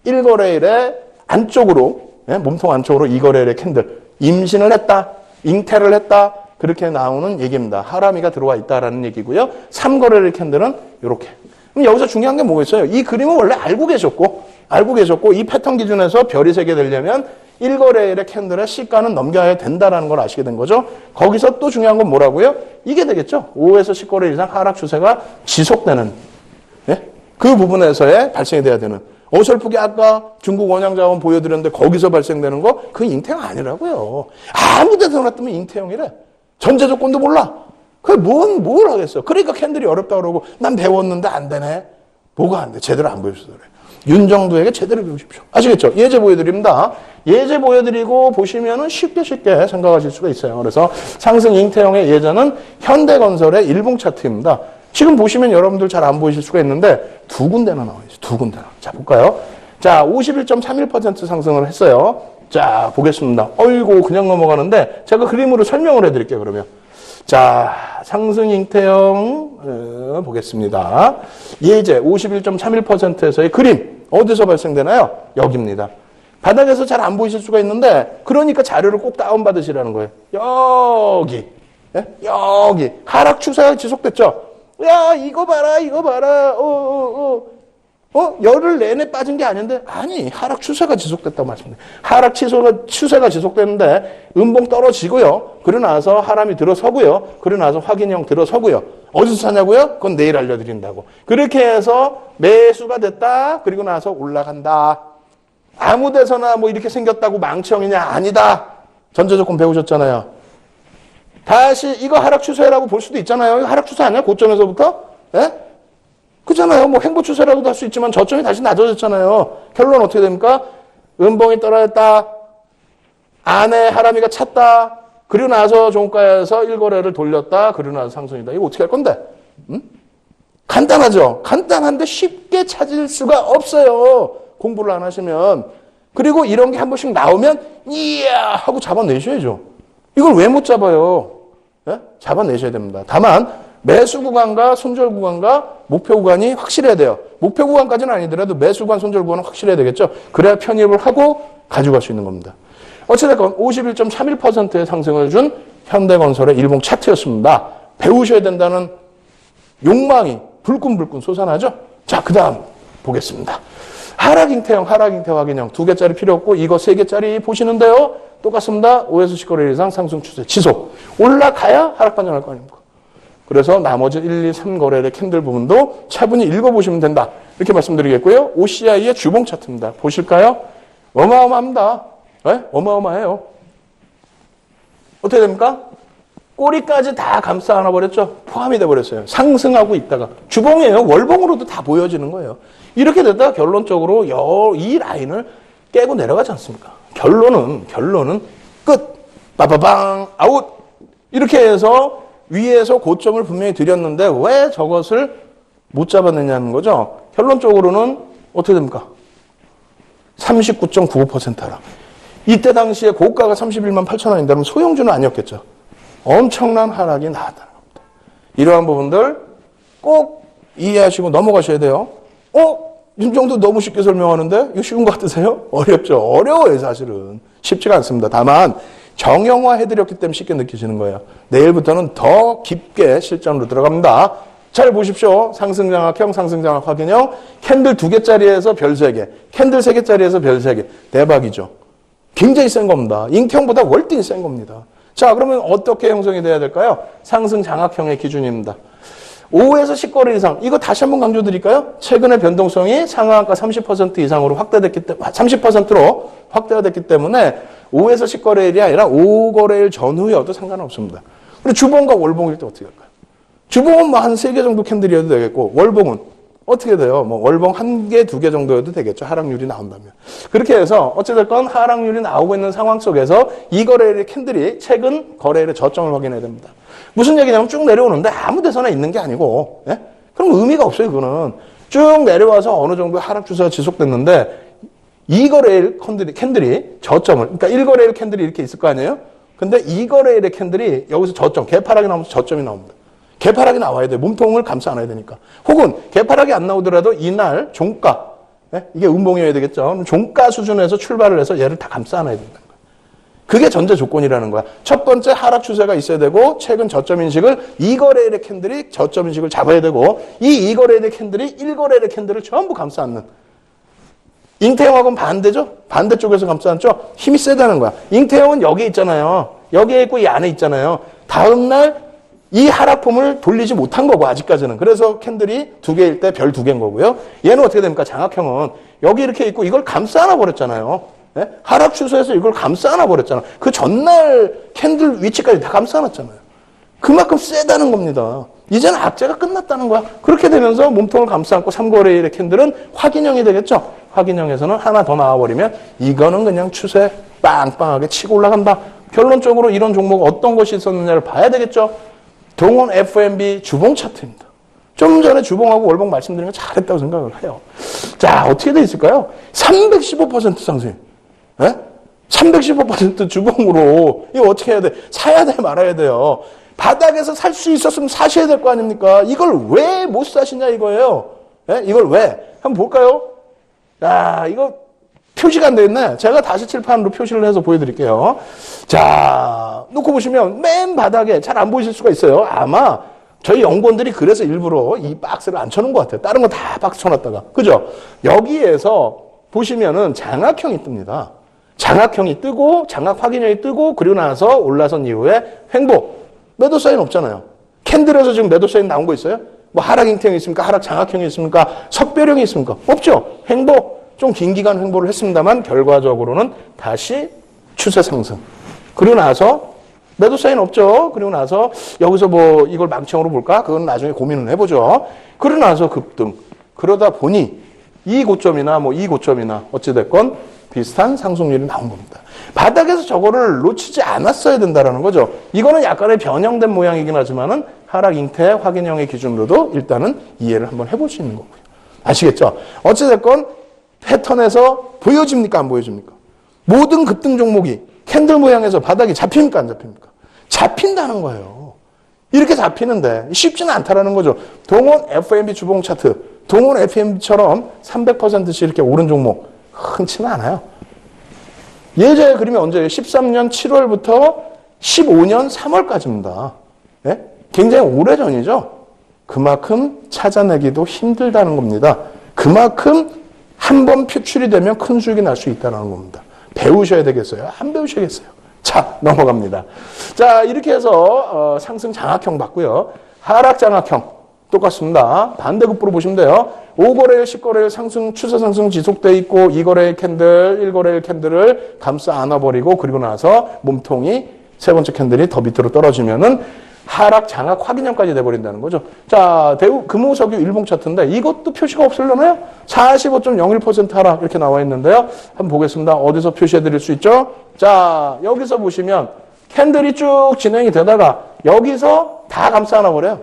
1거래일의 안쪽으로, 몸통 안쪽으로 2거래일의 캔들 임신을 했다, 잉태를 했다, 그렇게 나오는 얘기입니다. 하람이가 들어와 있다라는 얘기고요. 3거래일 캔들은 이렇게. 그럼 여기서 중요한 게 뭐겠어요? 이 그림은 원래 알고 계셨고 이 패턴 기준에서 별이 세게 되려면 1거래일의 캔들의 시가는 넘겨야 된다라는 걸 아시게 된 거죠. 거기서 또 중요한 건 뭐라고요? 이게 되겠죠. 5에서 10거래일 이상 하락 추세가 지속되는, 그 부분에서의 발생이 돼야 되는. 어설프게 아까 중국 원양자원 보여드렸는데 거기서 발생되는 거, 그건 잉태형 아니라고요. 아무 데서나 뜨면 잉태형이래. 전제 조건도 몰라. 그게 뭘 하겠어. 그러니까 캔들이 어렵다 그러고, 난 배웠는데 안 되네. 뭐가 안 돼? 제대로 안 보여줘서 그래. 윤정두에게 제대로 배우십시오. 아시겠죠? 예제 보여드립니다. 예제 보여드리고 보시면은 쉽게 생각하실 수가 있어요. 그래서 상승 잉태형의 예제는 현대건설의 일봉 차트입니다. 지금 보시면 여러분들 잘 안 보이실 수가 있는데 두 군데나 나와 있어요. 두 군데나. 자, 볼까요? 자, 51.31% 상승을 했어요. 자, 보겠습니다. 어이고, 그냥 넘어가는데 제가 그림으로 설명을 해드릴게요, 그러면. 자, 상승 잉태형 보겠습니다. 예제 51.31%에서의 그림 어디서 발생되나요? 여기입니다. 바닥에서 잘 안 보이실 수가 있는데 그러니까 자료를 꼭 다운받으시라는 거예요. 여기 하락 추세가 지속됐죠. 야, 이거 봐라. 열흘 내내 빠진 게 아닌데, 아니, 하락 추세가 지속됐다고 말씀드려요. 하락 추세가 지속됐는데, 음봉 떨어지고요. 그러고 나서 하람이 들어서고요. 그러고 나서 확인형 들어서고요. 어디서 사냐고요? 그건 내일 알려드린다고. 그렇게 해서 매수가 됐다. 그리고 나서 올라간다. 아무 데서나 뭐 이렇게 생겼다고 망치형이냐? 아니다. 전제조건 배우셨잖아요. 다시 이거 하락 추세라고 볼 수도 있잖아요. 이거 하락 추세 아니야? 고점에서부터? 그잖아요. 뭐 행보 추세라고도 할 수 있지만 저점이 다시 낮아졌잖아요. 결론 어떻게 됩니까? 음봉이 떨어졌다. 안에 하람이가 찼다. 그리고 나서 종가에서 1거래를 돌렸다. 그리고 나서 상승이다. 이거 어떻게 할 건데? 간단하죠? 간단한데 쉽게 찾을 수가 없어요. 공부를 안 하시면. 그리고 이런 게 한 번씩 나오면 이야 하고 잡아내셔야죠. 이걸 왜 못 잡아요? 잡아내셔야 됩니다. 다만 매수 구간과 손절 구간과 목표 구간이 확실해야 돼요. 목표 구간까지는 아니더라도 매수 구간, 손절 구간은 확실해야 되겠죠. 그래야 편입을 하고 가져갈 수 있는 겁니다. 어찌됐건 51.31%의 상승을 준 현대건설의 일봉 차트였습니다. 배우셔야 된다는 욕망이 불끈불끈 솟아나죠. 자, 그 다음 보겠습니다. 하락 잉태형, 하락 잉태 확인형 2개짜리 필요 없고 이거 3개짜리 보시는데요. 똑같습니다. 5에서 10거래일 이상 상승 추세 지속. 올라가야 하락 반전할 거 아닙니까? 그래서 나머지 1, 2, 3거래일의 캔들 부분도 차분히 읽어보시면 된다. 이렇게 말씀드리겠고요. OCI의 주봉 차트입니다. 보실까요? 어마어마합니다. 네? 어마어마해요. 어떻게 됩니까? 꼬리까지 다 감싸 안아버렸죠? 포함이 돼버렸어요. 상승하고 있다가. 주봉이에요. 월봉으로도 다 보여지는 거예요. 이렇게 됐다가 결론적으로 이 라인을 깨고 내려가지 않습니까? 결론은 끝. 빠바방 아웃. 이렇게 해서 위에서 고점을 분명히 드렸는데 왜 저것을 못 잡아내냐는 거죠. 결론적으로는 어떻게 됩니까? 39.95% 하락. 이때 당시에 고가가 31만 8천 원인데 소형주는 아니었겠죠. 엄청난 하락이 나왔다는 겁니다. 이러한 부분들 꼭 이해하시고 넘어가셔야 돼요. 윤정도 너무 쉽게 설명하는데 이거 쉬운 거 같으세요? 어렵죠. 어려워요, 사실은. 쉽지가 않습니다. 다만 정형화해드렸기 때문에 쉽게 느끼시는 거예요. 내일부터는 더 깊게 실전으로 들어갑니다. 잘 보십시오. 상승장악형, 상승장악 확인형, 캔들 2개짜리에서 별 3개, 캔들 3개짜리에서 별 3개. 대박이죠. 굉장히 센 겁니다. 잉태형보다 월등히 센 겁니다. 자, 그러면 어떻게 형성이 돼야 될까요? 상승장악형의 기준입니다. 5에서 10거래 이상, 이거 다시 한번 강조드릴까요? 최근의 변동성이 상한가 30% 이상으로 확대됐기 때문에, 30%로 확대가 됐기 때문에 5에서 10거래일이 아니라 5거래일 전후여도 상관없습니다. 그리고 주봉과 월봉일 때 어떻게 할까요? 주봉은 뭐 한 3개 정도 캔들이어도 되겠고, 월봉은 어떻게 돼요? 뭐 월봉 1개, 2개 정도여도 되겠죠. 하락률이 나온다면. 그렇게 해서 어찌됐건 하락률이 나오고 있는 상황 속에서 이 거래일의 캔들이 최근 거래일의 저점을 확인해야 됩니다. 무슨 얘기냐면 쭉 내려오는데 아무 데서나 있는 게 아니고, 예? 그럼 의미가 없어요, 그거는. 쭉 내려와서 어느 정도 하락 추세가 지속됐는데 이 거래일 캔들이 저점을, 그러니까 1거래일 캔들이 이렇게 있을 거 아니에요? 근데 이 거래일의 캔들이 여기서 저점, 개파락이 나오면서 저점이 나옵니다. 개파락이 나와야 돼요. 몸통을 감싸 안아야 되니까. 혹은 개파락이 안 나오더라도 이날 종가, 네? 이게 음봉이어야 되겠죠. 종가 수준에서 출발을 해서 얘를 다 감싸 안아야 된다는 거예요. 그게 전제 조건이라는 거야. 첫 번째 하락 추세가 있어야 되고 최근 저점 인식을 2거래일의 캔들이 저점 인식을 잡아야 되고 이 2거래일의 캔들이 1거래일의 캔들을 전부 감싸 안는. 잉태형하고는 반대죠? 반대쪽에서 감싸 안죠? 힘이 세다는 거야. 잉태형은 여기 있잖아요. 여기에 있고 이 안에 있잖아요. 다음날 이 하락폼을 돌리지 못한 거고 아직까지는. 그래서 캔들이 2개일 때 별 2개인 거고요. 얘는 어떻게 됩니까? 장악형은 여기 이렇게 있고 이걸 감싸 안아 버렸잖아요. 네? 하락 추세에서 이걸 감싸 안아 버렸잖아요. 그 전날 캔들 위치까지 다 감싸 안았잖아요. 그만큼 세다는 겁니다. 이제는 악재가 끝났다는 거야. 그렇게 되면서 몸통을 감싸 안고 3거래일의 캔들은 확인형이 되겠죠. 확인형에서는 하나 더 나와버리면 이거는 그냥 추세 빵빵하게 치고 올라간다. 결론적으로 이런 종목 어떤 것이 있었느냐를 봐야 되겠죠. 동원 FMB 주봉 차트입니다. 좀 전에 주봉하고 월봉 말씀드린 거 잘했다고 생각을 해요. 자, 어떻게 돼 있을까요? 315% 상승. 예? 315% 주봉으로 이거 어떻게 해야 돼? 사야 돼 말아야 돼요. 바닥에서 살 수 있었으면 사셔야 될 거 아닙니까? 이걸 왜 못 사시냐 이거예요. 예? 이걸 왜? 한번 볼까요? 야, 이거 표시가 안 돼 있네. 제가 다시 칠판으로 표시를 해서 보여드릴게요. 자, 놓고 보시면 맨 바닥에 잘 안 보이실 수가 있어요. 아마 저희 연구원들이 그래서 일부러 이 박스를 안 쳐놓은 것 같아요. 다른 거 다 박스 쳐놨다가. 그죠? 여기에서 보시면은 장악형이 뜹니다. 장악형이 뜨고, 장악 확인형이 뜨고, 그리고 나서 올라선 이후에 횡보. 매도 사인 없잖아요. 캔들에서 지금 매도 사인 나온 거 있어요? 뭐 하락 잉태형이 있습니까? 하락 장악형이 있습니까? 석배령이 있습니까? 없죠? 횡보. 좀 긴 기간 횡보를 했습니다만 결과적으로는 다시 추세 상승. 그리고 나서 매도 사인 없죠. 그리고 나서 여기서 뭐 이걸 망청으로 볼까? 그건 나중에 고민을 해보죠. 그러고 나서 급등. 그러다 보니 이 고점이나 뭐 이 고점이나 어찌됐건 비슷한 상승률이 나온 겁니다. 바닥에서 저거를 놓치지 않았어야 된다는 거죠. 이거는 약간의 변형된 모양이긴 하지만은 하락 잉태 확인형의 기준으로도 일단은 이해를 한번 해볼 수 있는 거고요. 아시겠죠? 어찌됐건 패턴에서 보여집니까? 안 보여집니까? 모든 급등 종목이 캔들 모양에서 바닥이 잡힙니까? 안 잡힙니까? 잡힌다는 거예요. 이렇게 잡히는데 쉽지는 않다라는 거죠. 동원 FMB 주봉 차트, 동원 FMB처럼 300%씩 이렇게 오른 종목 흔치는 않아요. 예전에 그림이 언제예요? 13년 7월부터 15년 3월까지입니다. 네? 굉장히 오래전이죠. 그만큼 찾아내기도 힘들다는 겁니다. 그만큼 한 번 표출이 되면 큰 수익이 날 수 있다는 겁니다. 배우셔야 되겠어요? 안 배우셔야겠어요? 자, 넘어갑니다. 자, 이렇게 해서 상승 장악형 봤고요. 하락 장악형 똑같습니다. 반대급부로 보시면 돼요. 5거래일, 10거래일 상승, 추세 상승 지속돼 있고 2거래일 캔들, 1거래일 캔들을 감싸 안아버리고 그리고 나서 몸통이 세 번째 캔들이 더 밑으로 떨어지면은 하락 장악 확인형까지 돼버린다는 거죠. 자, 대우 금호석유 일봉 차트인데 이것도 표시가 없으려나요? 45.01% 하락 이렇게 나와 있는데요. 한번 보겠습니다. 어디서 표시해 드릴 수 있죠? 자, 여기서 보시면 캔들이 쭉 진행이 되다가 여기서 다 감싸 안아버려요.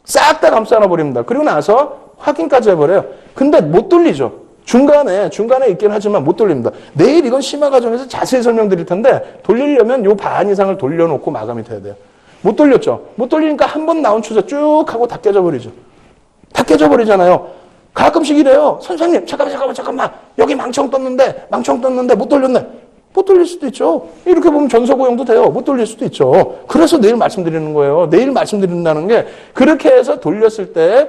싹 다 감싸 안아버립니다. 그리고 나서 확인까지 해버려요. 근데 못 돌리죠. 중간에 있긴 하지만 못 돌립니다. 내일 이건 심화 과정에서 자세히 설명드릴 텐데 돌리려면 요 반 이상을 돌려놓고 마감이 돼야 돼요. 못 돌렸죠. 못 돌리니까 한 번 나온 추세 쭉 하고 다 깨져버리죠. 다 깨져버리잖아요. 가끔씩 이래요. 선생님 잠깐만 여기 망청 떴는데 못 돌렸네. 못 돌릴 수도 있죠. 이렇게 보면 전서고용도 돼요. 못 돌릴 수도 있죠. 그래서 내일 말씀드리는 거예요. 내일 말씀드린다는 게 그렇게 해서 돌렸을 때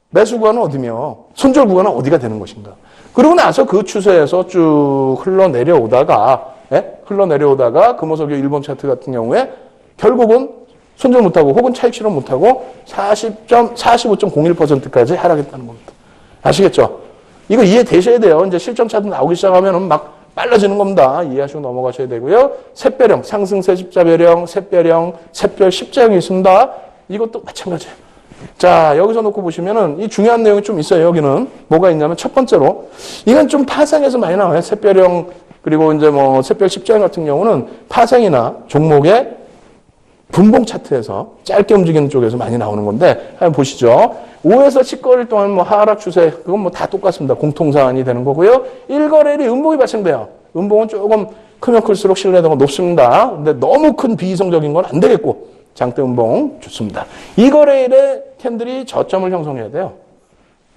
매수 구간은 어디며 손절 구간은 어디가 되는 것인가. 그러고 나서 그 추세에서 쭉 흘러내려오다가 금호석유 일본 차트 같은 경우에 결국은 손절 못하고 혹은 차익 실현 못하고 45.01%까지 하락했다는 겁니다. 아시겠죠? 이거 이해되셔야 돼요. 이제 실전 차트 나오기 시작하면 막 빨라지는 겁니다. 이해하시고 넘어가셔야 되고요. 샛별형, 상승세 십자별형, 샛별형, 샛별 십자형이 있습니다. 이것도 마찬가지예요. 자, 여기서 놓고 보시면은 이 중요한 내용이 좀 있어요. 여기는 뭐가 있냐면 첫 번째로 이건 좀 파생에서 많이 나와요. 샛별형 그리고 이제 뭐 샛별 십자형 같은 경우는 파생이나 종목의 분봉 차트에서 짧게 움직이는 쪽에서 많이 나오는 건데 한번 보시죠. 5에서 10거래일 동안 뭐 하락 추세 그건 뭐 다 똑같습니다. 공통사안이 되는 거고요. 1거래일이 음봉이 발생돼요. 음봉은 조금 크면 클수록 신뢰도가 높습니다. 근데 너무 큰 비이성적인 건 안 되겠고 장대 음봉 좋습니다. 2거래일에 캔들이 저점을 형성해야 돼요.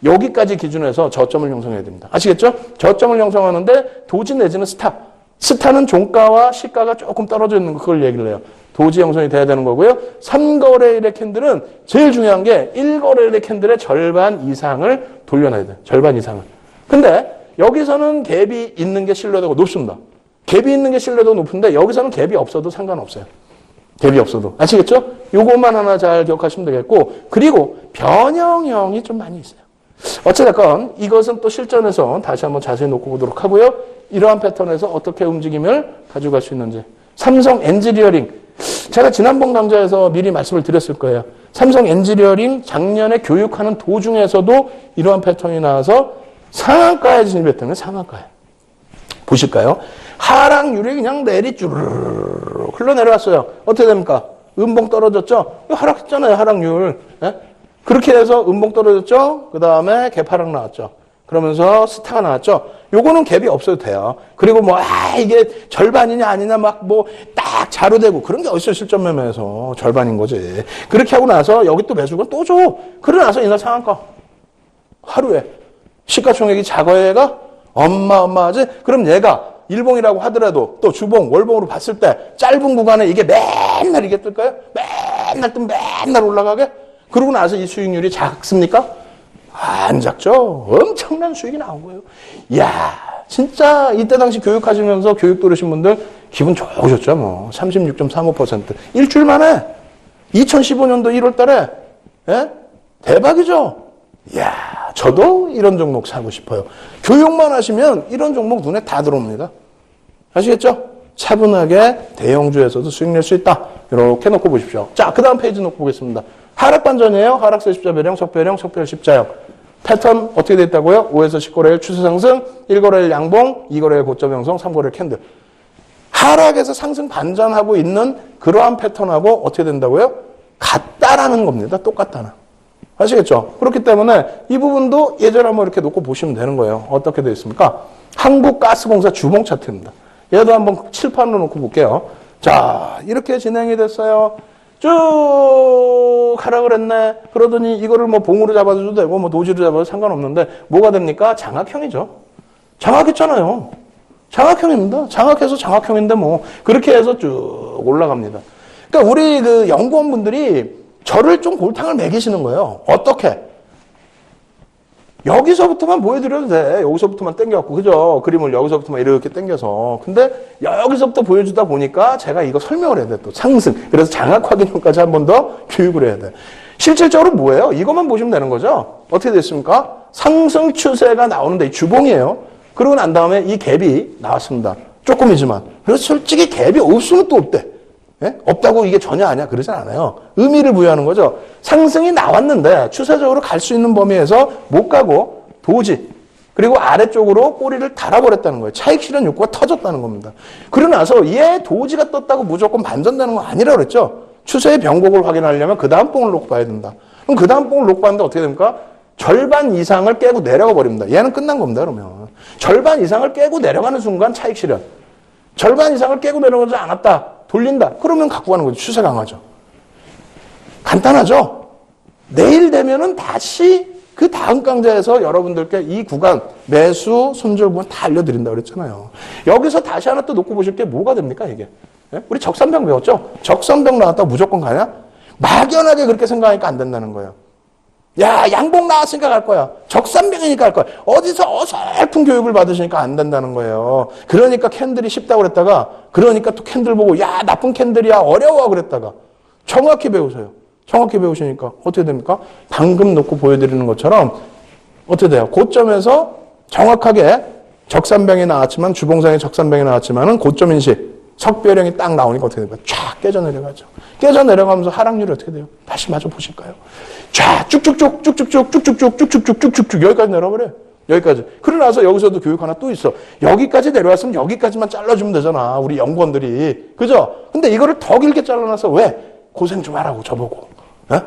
여기까지 기준해서 저점을 형성해야 됩니다. 아시겠죠? 저점을 형성하는데 도지 내지는 스탑. 스타는 종가와 시가가 조금 떨어져 있는 거 그걸 얘기를 해요. 도지 형성이 돼야 되는 거고요. 3거래일의 캔들은 제일 중요한 게 1거래일의 캔들의 절반 이상을 돌려놔야 돼요. 절반 이상을. 근데 여기서는 갭이 있는 게 신뢰도가 높습니다. 갭이 있는 게 신뢰도가 높은데 여기서는 갭이 없어도 상관없어요. 갭이 없어도. 아시겠죠? 요것만 하나 잘 기억하시면 되겠고 그리고 변형형이 좀 많이 있어요. 어찌됐건 이것은 또 실전에서 다시 한번 자세히 놓고 보도록 하고요. 이러한 패턴에서 어떻게 움직임을 가져갈 수 있는지. 삼성 엔지니어링. 제가 지난번 강좌에서 미리 말씀을 드렸을 거예요. 삼성 엔지니어링 작년에 교육하는 도중에서도 이러한 패턴이 나와서 상한가에 진입했다면 상한가에. 보실까요? 하락률이 그냥 내리쭈르르 흘러내려왔어요. 어떻게 됩니까? 음봉 떨어졌죠? 하락했잖아요, 하락률. 예? 그렇게 해서 음봉 떨어졌죠? 그 다음에 갭 하락 나왔죠. 그러면서 스타가 나왔죠. 요거는 갭이 없어도 돼요. 그리고 뭐, 이게 절반이냐 아니냐 막 뭐 딱 자료되고 그런 게 어딨어요, 실전 매매에서. 절반인 거지. 그렇게 하고 나서 여기 또 매수가 또 줘. 그러고 나서 이날 상한가. 하루에. 시가총액이 작아야 어마어마하지? 그럼 얘가 일봉이라고 하더라도 또 주봉, 월봉으로 봤을 때 짧은 구간에 이게 맨날 이게 뜰까요? 맨날 뜨면 맨날 올라가게? 그러고 나서 이 수익률이 작습니까? 안 작죠? 엄청난 수익이 나온 거예요. 이야, 진짜 이때 당시 교육하시면서 교육 들으신 분들 기분 좋으셨죠? 뭐 36.35%. 일주일 만에 2015년도 1월 달에 예? 대박이죠? 이야, 저도 이런 종목 사고 싶어요. 교육만 하시면 이런 종목 눈에 다 들어옵니다. 아시겠죠? 차분하게 대형주에서도 수익 낼 수 있다. 이렇게 놓고 보십시오. 자, 그 다음 페이지 놓고 보겠습니다. 하락 반전이에요. 하락세 십자별형, 석별형, 석별 십자형. 패턴 어떻게 돼 있다고요? 5에서 10거래일 추세 상승, 1거래일 양봉, 2거래일 고점 형성, 3거래일 캔들. 하락에서 상승 반전하고 있는 그러한 패턴하고 어떻게 된다고요? 같다라는 겁니다. 똑같다는. 아시겠죠? 그렇기 때문에 이 부분도 예전에 한번 이렇게 놓고 보시면 되는 거예요. 어떻게 되어 있습니까? 한국가스공사 주봉 차트입니다. 얘도 한번 칠판으로 놓고 볼게요. 자, 이렇게 진행이 됐어요. 쭉 하락을 했네. 그러더니 이거를 뭐 봉으로 잡아도 되고 뭐 도지로 잡아도 상관없는데 뭐가 됩니까? 장악형이죠. 장악했잖아요. 장악형입니다. 장악해서 장악형인데 뭐 그렇게 해서 쭉 올라갑니다. 그러니까 우리 그 연구원분들이 저를 좀 골탕을 먹이시는 거예요. 어떻게? 여기서부터만 보여드려도 돼. 여기서부터만 당겨갖고, 그죠? 그림을 여기서부터만 이렇게 당겨서. 근데 여기서부터 보여주다 보니까 제가 이거 설명을 해야 돼. 또 상승. 그래서 장악 확인까지 한 번 더 교육을 해야 돼. 실질적으로 뭐예요? 이것만 보시면 되는 거죠? 어떻게 됐습니까? 상승 추세가 나오는데 이 주봉이에요. 그러고 난 다음에 이 갭이 나왔습니다. 조금이지만. 그래서 솔직히 갭이 없으면 또 없대. 예? 없다고 이게 전혀 아니야. 그러진 않아요. 의미를 부여하는 거죠. 상승이 나왔는데 추세적으로 갈 수 있는 범위에서 못 가고 도지. 그리고 아래쪽으로 꼬리를 달아버렸다는 거예요. 차익 실현 욕구가 터졌다는 겁니다. 그러고 나서 얘 도지가 떴다고 무조건 반전되는 건 아니라고 그랬죠. 추세의 변곡을 확인하려면 그 다음 봉을 놓고 봐야 된다. 그럼 그 다음 봉을 놓고 봤는데 어떻게 됩니까? 절반 이상을 깨고 내려가 버립니다. 얘는 끝난 겁니다. 그러면 절반 이상을 깨고 내려가는 순간 차익 실현. 절반 이상을 깨고 내려가지 않았다. 돌린다. 그러면 갖고 가는 거죠. 추세 강화죠. 간단하죠? 내일 되면은 다시 그 다음 강좌에서 여러분들께 이 구간, 매수, 손절 구간 다 알려드린다고 그랬잖아요. 여기서 다시 하나 또 놓고 보실 게 뭐가 됩니까, 이게? 예? 우리 적산병 배웠죠? 적산병 나왔다고 무조건 가냐? 막연하게 그렇게 생각하니까 안 된다는 거예요. 야, 양봉 나왔으니까 갈 거야. 적산병이니까 갈 거야. 어디서 어설픈 교육을 받으시니까 안 된다는 거예요. 그러니까 캔들이 쉽다고 그랬다가, 그러니까 또 캔들 보고, 야, 나쁜 캔들이야, 어려워 그랬다가, 정확히 배우세요. 정확히 배우시니까 어떻게 됩니까? 방금 놓고 보여드리는 것처럼 어떻게 돼요? 고점에서 정확하게 적산병이 나왔지만, 주봉상에 적산병이 나왔지만은 고점 인식, 석배령이 딱 나오니까 어떻게 됩니까? 쫙 깨져 내려가죠. 깨져 내려가면서 하락률이 어떻게 돼요? 다시 마저 보실까요? 쫙 쭉쭉쭉 여기까지 내려버려요. 여기까지. 그러고 나서 여기서도 교육 하나 또 있어. 여기까지 내려왔으면 여기까지만 잘라주면 되잖아. 우리 연구원들이. 그죠? 근데 이거를 더 길게 잘라놔서 왜? 고생 좀 하라고 저보고. 에?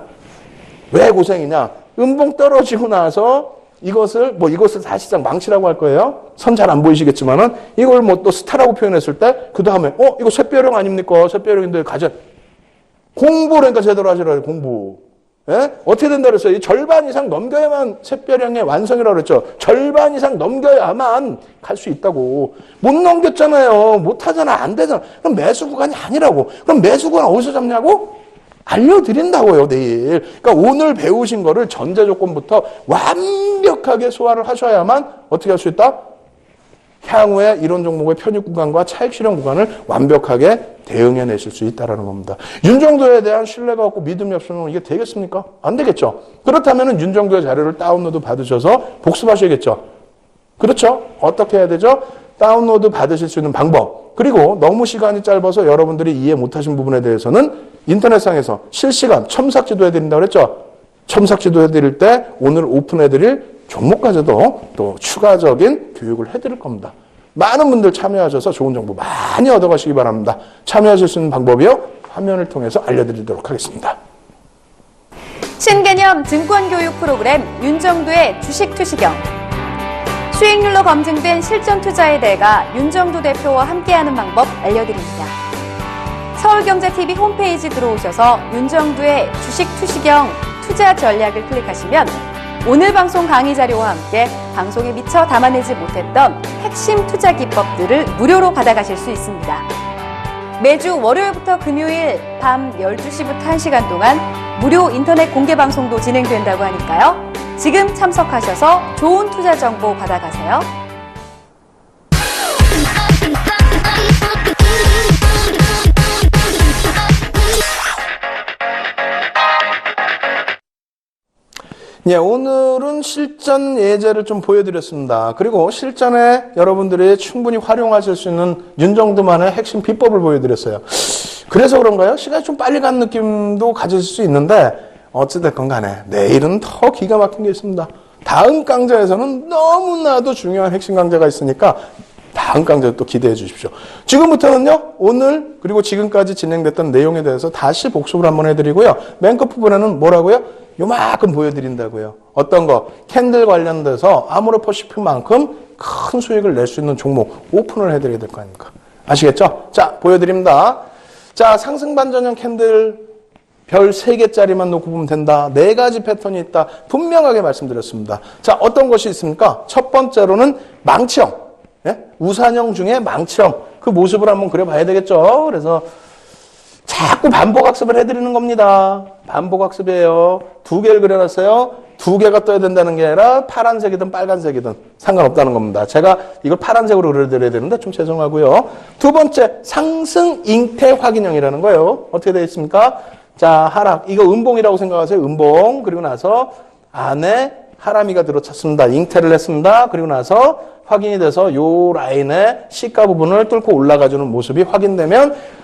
왜 고생이냐? 음봉 떨어지고 나서 이것을 사실상 망치라고 할 거예요. 선 잘 안 보이시겠지만은 이걸 또 스타라고 표현했을 때 그 다음에 이거 쇠뼈령 아닙니까? 쇠뼈령인데 가자. 공부를 그러니까 제대로 하시라고 공부. 예? 어떻게 된다 그랬어요? 이 절반 이상 넘겨야만 쇠뼈령의 완성이라고 그랬죠. 절반 이상 넘겨야만 갈 수 있다고. 못 넘겼잖아요. 못 하잖아. 안 되잖아. 그럼 매수 구간이 아니라고. 그럼 매수 구간 어디서 잡냐고? 알려드린다고요, 내일. 그러니까 오늘 배우신 거를 전제 조건부터 완벽하게 소화를 하셔야만 어떻게 할 수 있다? 향후에 이런 종목의 편입 구간과 차익 실현 구간을 완벽하게 대응해내실 수 있다는 겁니다. 윤정도에 대한 신뢰가 없고 믿음이 없으면 이게 되겠습니까? 안 되겠죠. 그렇다면 윤정도의 자료를 다운로드 받으셔서 복습하셔야겠죠. 그렇죠? 어떻게 해야 되죠? 다운로드 받으실 수 있는 방법. 그리고 너무 시간이 짧아서 여러분들이 이해 못하신 부분에 대해서는 인터넷상에서 실시간 첨삭지도 해드린다고 그랬죠? 첨삭지도 해드릴 때 오늘 오픈해드릴 종목까지도 또 추가적인 교육을 해드릴 겁니다. 많은 분들 참여하셔서 좋은 정보 많이 얻어가시기 바랍니다. 참여하실 수 있는 방법이요. 화면을 통해서 알려드리도록 하겠습니다.
신개념 증권교육 프로그램 윤정도의 주식투시경. 수익률로 검증된 실전 투자의 대가 윤정도 대표와 함께하는 방법 알려드립니다. 서울경제TV 홈페이지 들어오셔서 윤정도의 주식투시경 투자 전략을 클릭하시면 오늘 방송 강의 자료와 함께 방송에 미처 담아내지 못했던 핵심 투자 기법들을 무료로 받아가실 수 있습니다. 매주 월요일부터 금요일 밤 12시부터 1시간 동안 무료 인터넷 공개 방송도 진행된다고 하니까요. 지금 참석하셔서 좋은 투자 정보 받아가세요.
예, 오늘은 실전 예제를 좀 보여드렸습니다. 그리고 실전에 여러분들이 충분히 활용하실 수 있는 윤정도만의 핵심 비법을 보여드렸어요. 그래서 그런가요? 시간이 좀 빨리 간 느낌도 가질 수 있는데 어찌됐건 간에 내일은 더 기가 막힌 게 있습니다. 다음 강좌에서는 너무나도 중요한 핵심 강좌가 있으니까 다음 강좌도 또 기대해 주십시오. 지금부터는요, 오늘 그리고 지금까지 진행됐던 내용에 대해서 다시 복습을 한번 해드리고요. 맨 끝 부분에는 뭐라고요? 요만큼 보여드린다고요. 어떤 거? 캔들 관련돼서 아모르퍼시픽만큼 큰 수익을 낼 수 있는 종목 오픈을 해드려야 될 거 아닙니까? 아시겠죠? 자, 보여드립니다. 자, 상승반전형 캔들 별 3개짜리만 놓고 보면 된다. 4가지 패턴이 있다. 분명하게 말씀드렸습니다. 자, 어떤 것이 있습니까? 첫 번째로는 망치형. 예? 우산형 중에 망치형. 그 모습을 한번 그려봐야 되겠죠? 그래서 자꾸 반복학습을 해드리는 겁니다. 반복학습이에요. 2개를 그려놨어요. 두 개가 떠야 된다는 게 아니라 파란색이든 빨간색이든 상관없다는 겁니다. 제가 이걸 파란색으로 그려드려야 되는데 좀 죄송하고요. 두 번째, 상승 잉태 확인형이라는 거예요. 어떻게 되어 있습니까? 자, 하락. 이거 음봉이라고 생각하세요. 음봉. 그리고 나서 안에 하람이가 들어찼습니다. 잉태를 했습니다. 그리고 나서 확인이 돼서 요 라인의 시가 부분을 뚫고 올라가주는 모습이 확인되면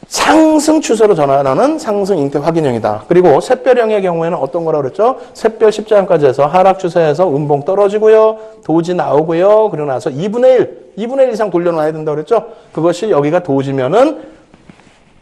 상승 추세로 전환하는 상승 잉태 확인형이다. 그리고 샛별형의 경우에는 어떤 거라고 그랬죠? 샛별 십자형까지 해서 하락 추세에서 음봉 떨어지고요. 도지 나오고요. 그리고 나서 2분의 1 이상 돌려놔야 된다고 그랬죠? 그것이 여기가 도지면은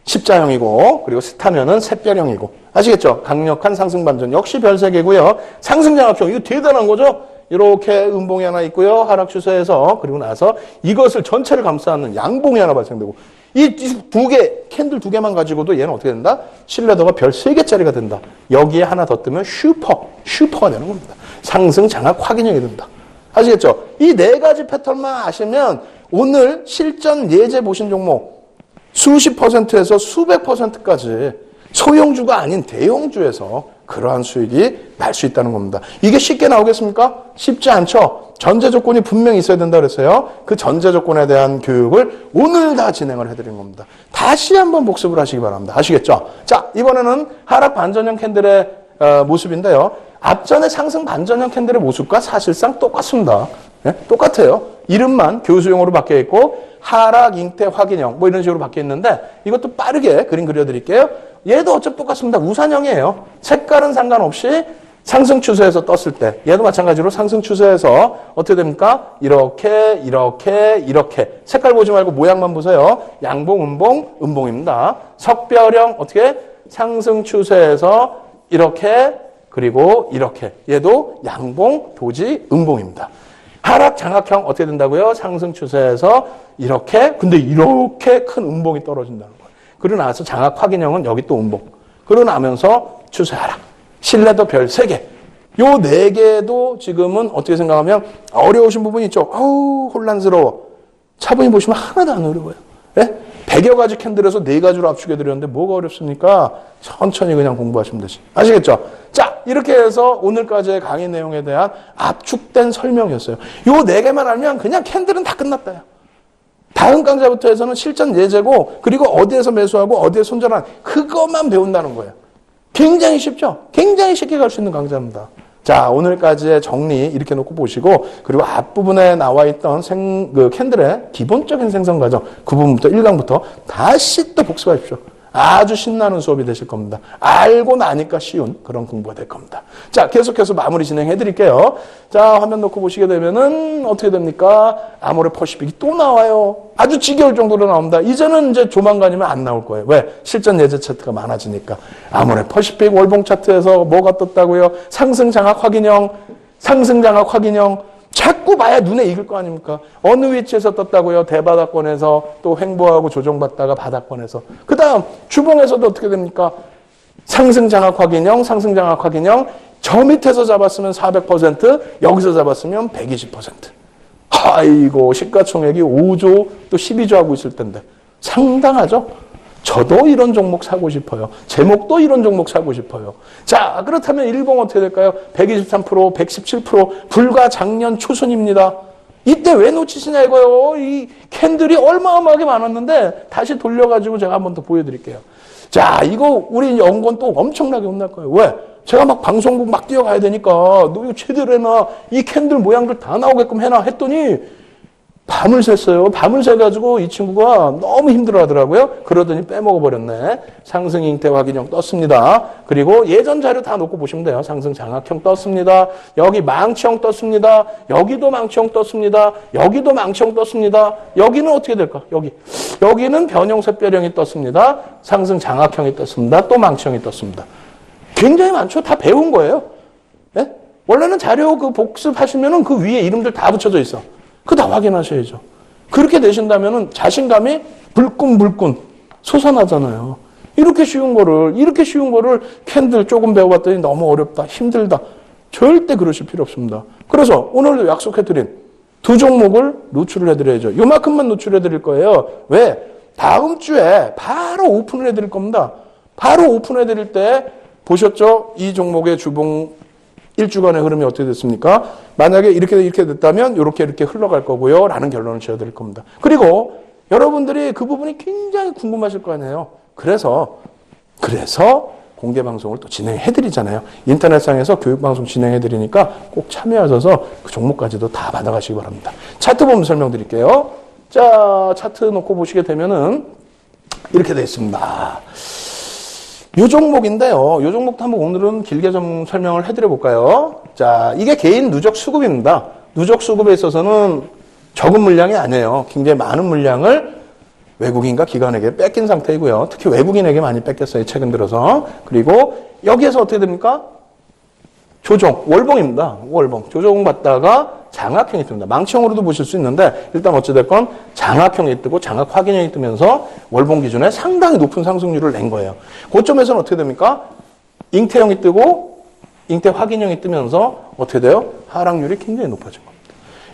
십자형이고, 그리고 스타면은 샛별형이고. 아시겠죠? 강력한 상승 반전. 역시 별세개고요. 상승 장악형. 이거 대단한 거죠? 이렇게 음봉이 하나 있고요. 하락 추세에서. 그리고 나서 이것을 전체를 감싸는 양봉이 하나 발생되고. 이 두 개, 캔들 두 개만 가지고도 얘는 어떻게 된다? 신뢰도가 별 3개짜리가 된다. 여기에 하나 더 뜨면 슈퍼가 되는 겁니다. 상승 장악 확인형이 된다. 아시겠죠? 이 4가지 패턴만 아시면 오늘 실전 예제 보신 종목 수십 %에서 수백 %까지 소형주가 아닌 대형주에서 그러한 수익이 날 수 있다는 겁니다. 이게 쉽게 나오겠습니까? 쉽지 않죠. 전제 조건이 분명히 있어야 된다 그랬어요. 그 전제 조건에 대한 교육을 오늘 다 진행을 해드린 겁니다. 다시 한번 복습을 하시기 바랍니다. 아시겠죠? 자, 이번에는 하락 반전형 캔들의 모습인데요. 앞전에 상승 반전형 캔들의 모습과 사실상 똑같습니다. 네? 똑같아요. 이름만 교수용어로 바뀌어 있고 하락 잉태 확인형 뭐 이런 식으로 바뀌어 있는데 이것도 빠르게 그림 그려드릴게요. 얘도 어차피 똑같습니다. 우산형이에요. 색깔은 상관없이 상승 추세에서 떴을 때 얘도 마찬가지로 상승 추세에서 어떻게 됩니까? 이렇게 색깔 보지 말고 모양만 보세요. 양봉, 음봉, 음봉입니다. 석별형 어떻게? 상승 추세에서 이렇게 그리고 이렇게 얘도 양봉, 도지, 음봉입니다. 하락 장악형 어떻게 된다고요? 상승 추세에서 이렇게 근데 이렇게 큰 음봉이 떨어진다는 거예요. 그러고 나서 장악 확인형은 여기 또 음봉. 그러고 나면서 추세 하락. 신뢰도 별 3개. 요 4개도 지금은 어떻게 생각하면 어려우신 부분이 있죠. 혼란스러워. 차분히 보시면 하나도 안 어려워요. 예? 100여 가지 캔들에서 4가지로 압축해드렸는데 뭐가 어렵습니까? 천천히 그냥 공부하시면 되지. 아시겠죠? 자, 이렇게 해서 오늘까지의 강의 내용에 대한 압축된 설명이었어요. 요 4개만 알면 그냥 캔들은 다 끝났다요. 다음 강좌부터 해서는 실전 예제고 그리고 어디에서 매수하고 어디에 손절한 그것만 배운다는 거예요. 굉장히 쉽죠? 굉장히 쉽게 갈 수 있는 강좌입니다. 자, 오늘까지의 정리 이렇게 놓고 보시고 그리고 앞부분에 나와 있던 캔들의 기본적인 생성 과정 그 부분부터 1강부터 다시 또 복습하십시오. 아주 신나는 수업이 되실 겁니다. 알고 나니까 쉬운 그런 공부가 될 겁니다. 자, 계속해서 마무리 진행해 드릴게요. 자, 화면 놓고 보시게 되면은 어떻게 됩니까? 아모레 퍼시픽이 또 나와요. 아주 지겨울 정도로 나옵니다. 이제는 이제 조만간이면 안 나올 거예요. 왜? 실전 예제 차트가 많아지니까. 아모레 퍼시픽 월봉 차트에서 뭐가 떴다고요? 상승 장악 확인형, 자꾸 봐야 눈에 익을 거 아닙니까? 어느 위치에서 떴다고요? 대바닥권에서 또 횡보하고 조정받다가 바닥권에서. 그 다음 주봉에서도 어떻게 됩니까? 상승 장악 확인형. 저 밑에서 잡았으면 400%, 여기서 잡았으면 120%. 아이고 시가총액이 5조 또 12조 하고 있을 텐데 상당하죠? 저도 이런 종목 사고 싶어요. 제목도 이런 종목 사고 싶어요. 자, 그렇다면 일봉 어떻게 될까요? 123%, 117%, 불과 작년 초순입니다. 이때 왜 놓치시냐 이거요. 이 캔들이 어마어마하게 많았는데 다시 돌려가지고 제가 한번 더 보여드릴게요. 자, 이거 우리 연구원 또 엄청나게 혼날 거예요. 왜? 제가 막 방송국 막 뛰어가야 되니까 너 이거 제대로 해놔. 이 캔들 모양들 다 나오게끔 해놔 했더니 밤을 샜어요. 밤을 새가지고 이 친구가 너무 힘들어 하더라고요. 그러더니 빼먹어버렸네. 상승 잉태 확인형 떴습니다. 그리고 예전 자료 다 놓고 보시면 돼요. 상승 장악형 떴습니다. 여기 망치형 떴습니다. 여기도 망치형 떴습니다. 여기도 망치형 떴습니다. 여기는 어떻게 될까? 여기는 변형 샛별형이 떴습니다. 상승 장악형이 떴습니다. 또 망치형이 떴습니다. 굉장히 많죠? 다 배운 거예요. 네? 원래는 자료 그 복습하시면은 그 위에 이름들 다 붙여져 있어. 그거 다 확인하셔야죠. 그렇게 되신다면은 자신감이 불끈불끈 솟아나잖아요. 이렇게 쉬운 거를 캔들 조금 배워봤더니 너무 어렵다, 힘들다. 절대 그러실 필요 없습니다. 그래서 오늘도 약속해드린 2 종목을 노출을 해드려야죠. 요만큼만 노출해드릴 거예요. 왜? 다음 주에 바로 오픈을 해드릴 겁니다. 바로 오픈해드릴 때 보셨죠? 이 종목의 주봉 1주간의 흐름이 어떻게 됐습니까? 만약에 이렇게 됐다면 이렇게 흘러갈 거고요. 라는 결론을 지어드릴 겁니다. 그리고 여러분들이 그 부분이 굉장히 궁금하실 거 아니에요. 그래서 공개방송을 또 진행해드리잖아요. 인터넷상에서 교육방송 진행해드리니까 꼭 참여하셔서 그 종목까지도 다 받아가시기 바랍니다. 차트 보면 설명드릴게요. 자, 차트 놓고 보시게 되면은 이렇게 되어 있습니다. 요 종목인데요. 요 종목도 한번 오늘은 길게 좀 설명을 해드려 볼까요? 자, 이게 개인 누적 수급입니다. 누적 수급에 있어서는 적은 물량이 아니에요. 굉장히 많은 물량을 외국인과 기관에게 뺏긴 상태이고요. 특히 외국인에게 많이 뺏겼어요. 최근 들어서. 그리고 여기에서 어떻게 됩니까? 조정, 월봉입니다. 월봉. 조정 받다가 장악형이 뜹니다. 망치형으로도 보실 수 있는데 일단 어찌됐건 장악형이 뜨고 장악 확인형이 뜨면서 월봉 기준에 상당히 높은 상승률을 낸 거예요. 고점에서는 어떻게 됩니까? 잉태형이 뜨고 잉태 확인형이 뜨면서 어떻게 돼요? 하락률이 굉장히 높아진 겁니다.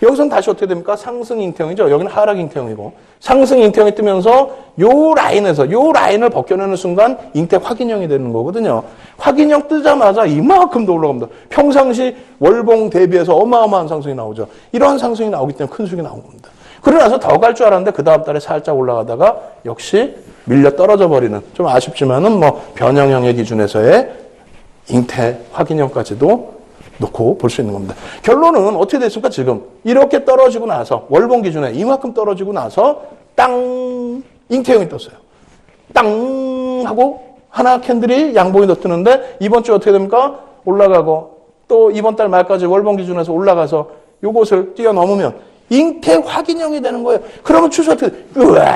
여기서는 다시 어떻게 됩니까? 상승 잉태형이죠. 여기는 하락 잉태형이고 상승 잉태형이 뜨면서 요 라인을 벗겨내는 순간 잉태 확인형이 되는 거거든요. 확인형 뜨자마자 이만큼 더 올라갑니다. 평상시 월봉 대비해서 어마어마한 상승이 나오죠. 이러한 상승이 나오기 때문에 큰 수익이 나온 겁니다. 그러고 나서 더 갈 줄 알았는데 그 다음 달에 살짝 올라가다가 역시 밀려 떨어져 버리는 좀 아쉽지만은 변형형의 기준에서의 잉태 확인형까지도 놓고 볼 수 있는 겁니다. 결론은 어떻게 됐습니까? 지금 이렇게 떨어지고 나서 월봉 기준에 이만큼 떨어지고 나서 땅 잉태형이 떴어요. 땅 하고 하나 캔들이 양봉이 더 뜨는데 이번 주 어떻게 됩니까? 올라가고 또 이번 달 말까지 월봉 기준에서 올라가서 요것을 뛰어넘으면 잉태 확인형이 되는 거예요. 그러면 추세 어떻게 우와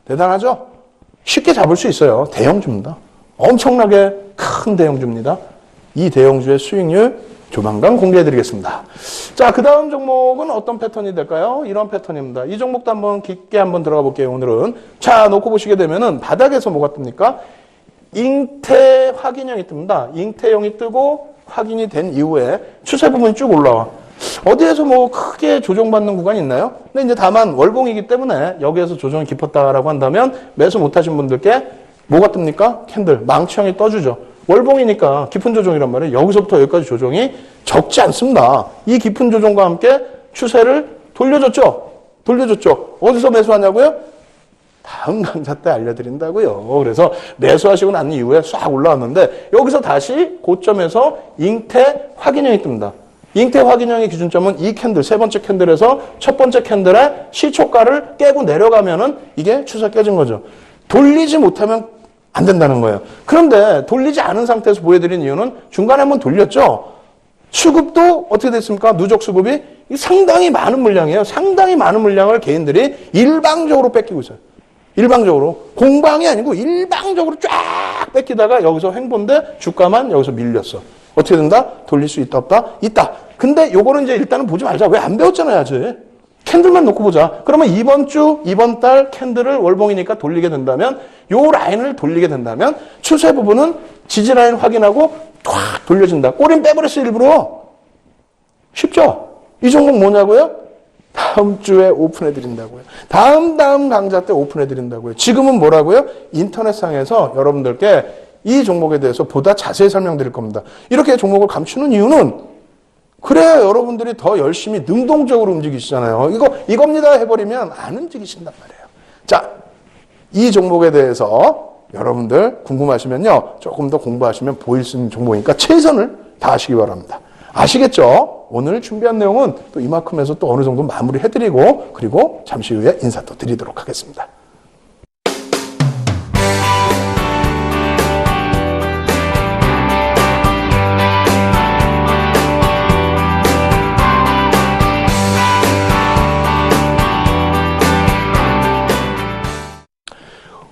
대단하죠? 쉽게 잡을 수 있어요. 대형주입니다. 엄청나게 큰 대형주입니다. 이 대형주의 수익률 조만간 공개해드리겠습니다. 자, 그 다음 종목은 어떤 패턴이 될까요? 이런 패턴입니다. 이 종목도 한번 깊게 한번 들어가 볼게요, 오늘은. 자, 놓고 보시게 되면은 바닥에서 뭐가 뜹니까? 잉태 확인형이 뜹니다. 잉태형이 뜨고 확인이 된 이후에 추세 부분이 쭉 올라와. 어디에서 크게 조정받는 구간이 있나요? 근데 이제 다만 월봉이기 때문에 여기에서 조정이 깊었다라고 한다면 매수 못하신 분들께 뭐가 뜹니까? 캔들, 망치형이 떠주죠. 월봉이니까 깊은 조정이란 말이에요. 여기서부터 여기까지 조정이 적지 않습니다. 이 깊은 조정과 함께 추세를 돌려줬죠. 어디서 매수하냐고요? 다음 강좌 때 알려드린다고요. 그래서 매수하시고 난 이후에 싹 올라왔는데 여기서 다시 고점에서 잉태 확인형이 뜹니다. 잉태 확인형의 기준점은 이 캔들, 세 번째 캔들에서 첫 번째 캔들의 시초가를 깨고 내려가면은 이게 추세 깨진 거죠. 돌리지 못하면 안 된다는 거예요. 그런데 돌리지 않은 상태에서 보여드린 이유는 중간에 한번 돌렸죠. 수급도 어떻게 됐습니까? 누적 수급이 상당히 많은 물량이에요. 상당히 많은 물량을 개인들이 일방적으로 뺏기고 있어요. 일방적으로. 공방이 아니고 일방적으로 쫙 뺏기다가 여기서 횡보인데 주가만 여기서 밀렸어. 어떻게 된다? 돌릴 수 있다 없다? 있다. 근데 요거는 이제 일단은 보지 말자. 왜 안 배웠잖아요, 아직. 캔들만 놓고 보자. 그러면 이번 달 캔들을 월봉이니까 돌리게 된다면, 요 라인을 돌리게 된다면, 추세 부분은 지지 라인 확인하고 탁 돌려진다. 꼬린 빼버렸어, 일부러. 쉽죠? 이 종목 뭐냐고요? 다음 주에 오픈해드린다고요. 다음 강좌 때 오픈해드린다고요. 지금은 뭐라고요? 인터넷상에서 여러분들께 이 종목에 대해서 보다 자세히 설명드릴 겁니다. 이렇게 종목을 감추는 이유는 그래야 여러분들이 더 열심히 능동적으로 움직이시잖아요. 이겁니다 해버리면 안 움직이신단 말이에요. 자, 이 종목에 대해서 여러분들 궁금하시면요. 조금 더 공부하시면 보일 수 있는 종목이니까 최선을 다하시기 바랍니다. 아시겠죠? 오늘 준비한 내용은 또 이만큼에서 또 어느 정도 마무리 해드리고 그리고 잠시 후에 인사 또 드리도록 하겠습니다.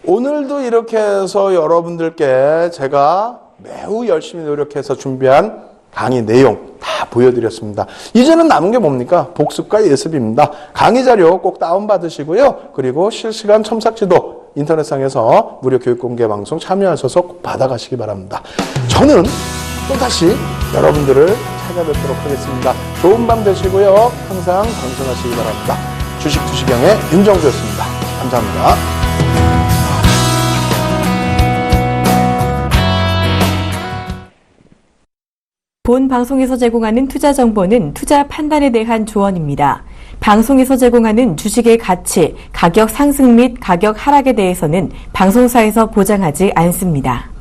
오늘도 이렇게 해서 여러분들께 제가 매우 열심히 노력해서 준비한 강의 내용 다 보여드렸습니다. 이제는 남은 게 뭡니까? 복습과 예습입니다. 강의 자료 꼭 다운받으시고요. 그리고 실시간 첨삭지도 인터넷상에서 무료 교육 공개 방송 참여하셔서 꼭 받아가시기 바랍니다. 저는 또다시 여러분들을 찾아뵙도록 하겠습니다. 좋은 밤 되시고요. 항상 건강하시기 바랍니다. 주식 투시경의 윤정주였습니다. 감사합니다.
본 방송에서 제공하는 투자 정보는 투자 판단에 대한 조언입니다. 방송에서 제공하는 주식의 가치, 가격 상승 및 가격 하락에 대해서는 방송사에서 보장하지 않습니다.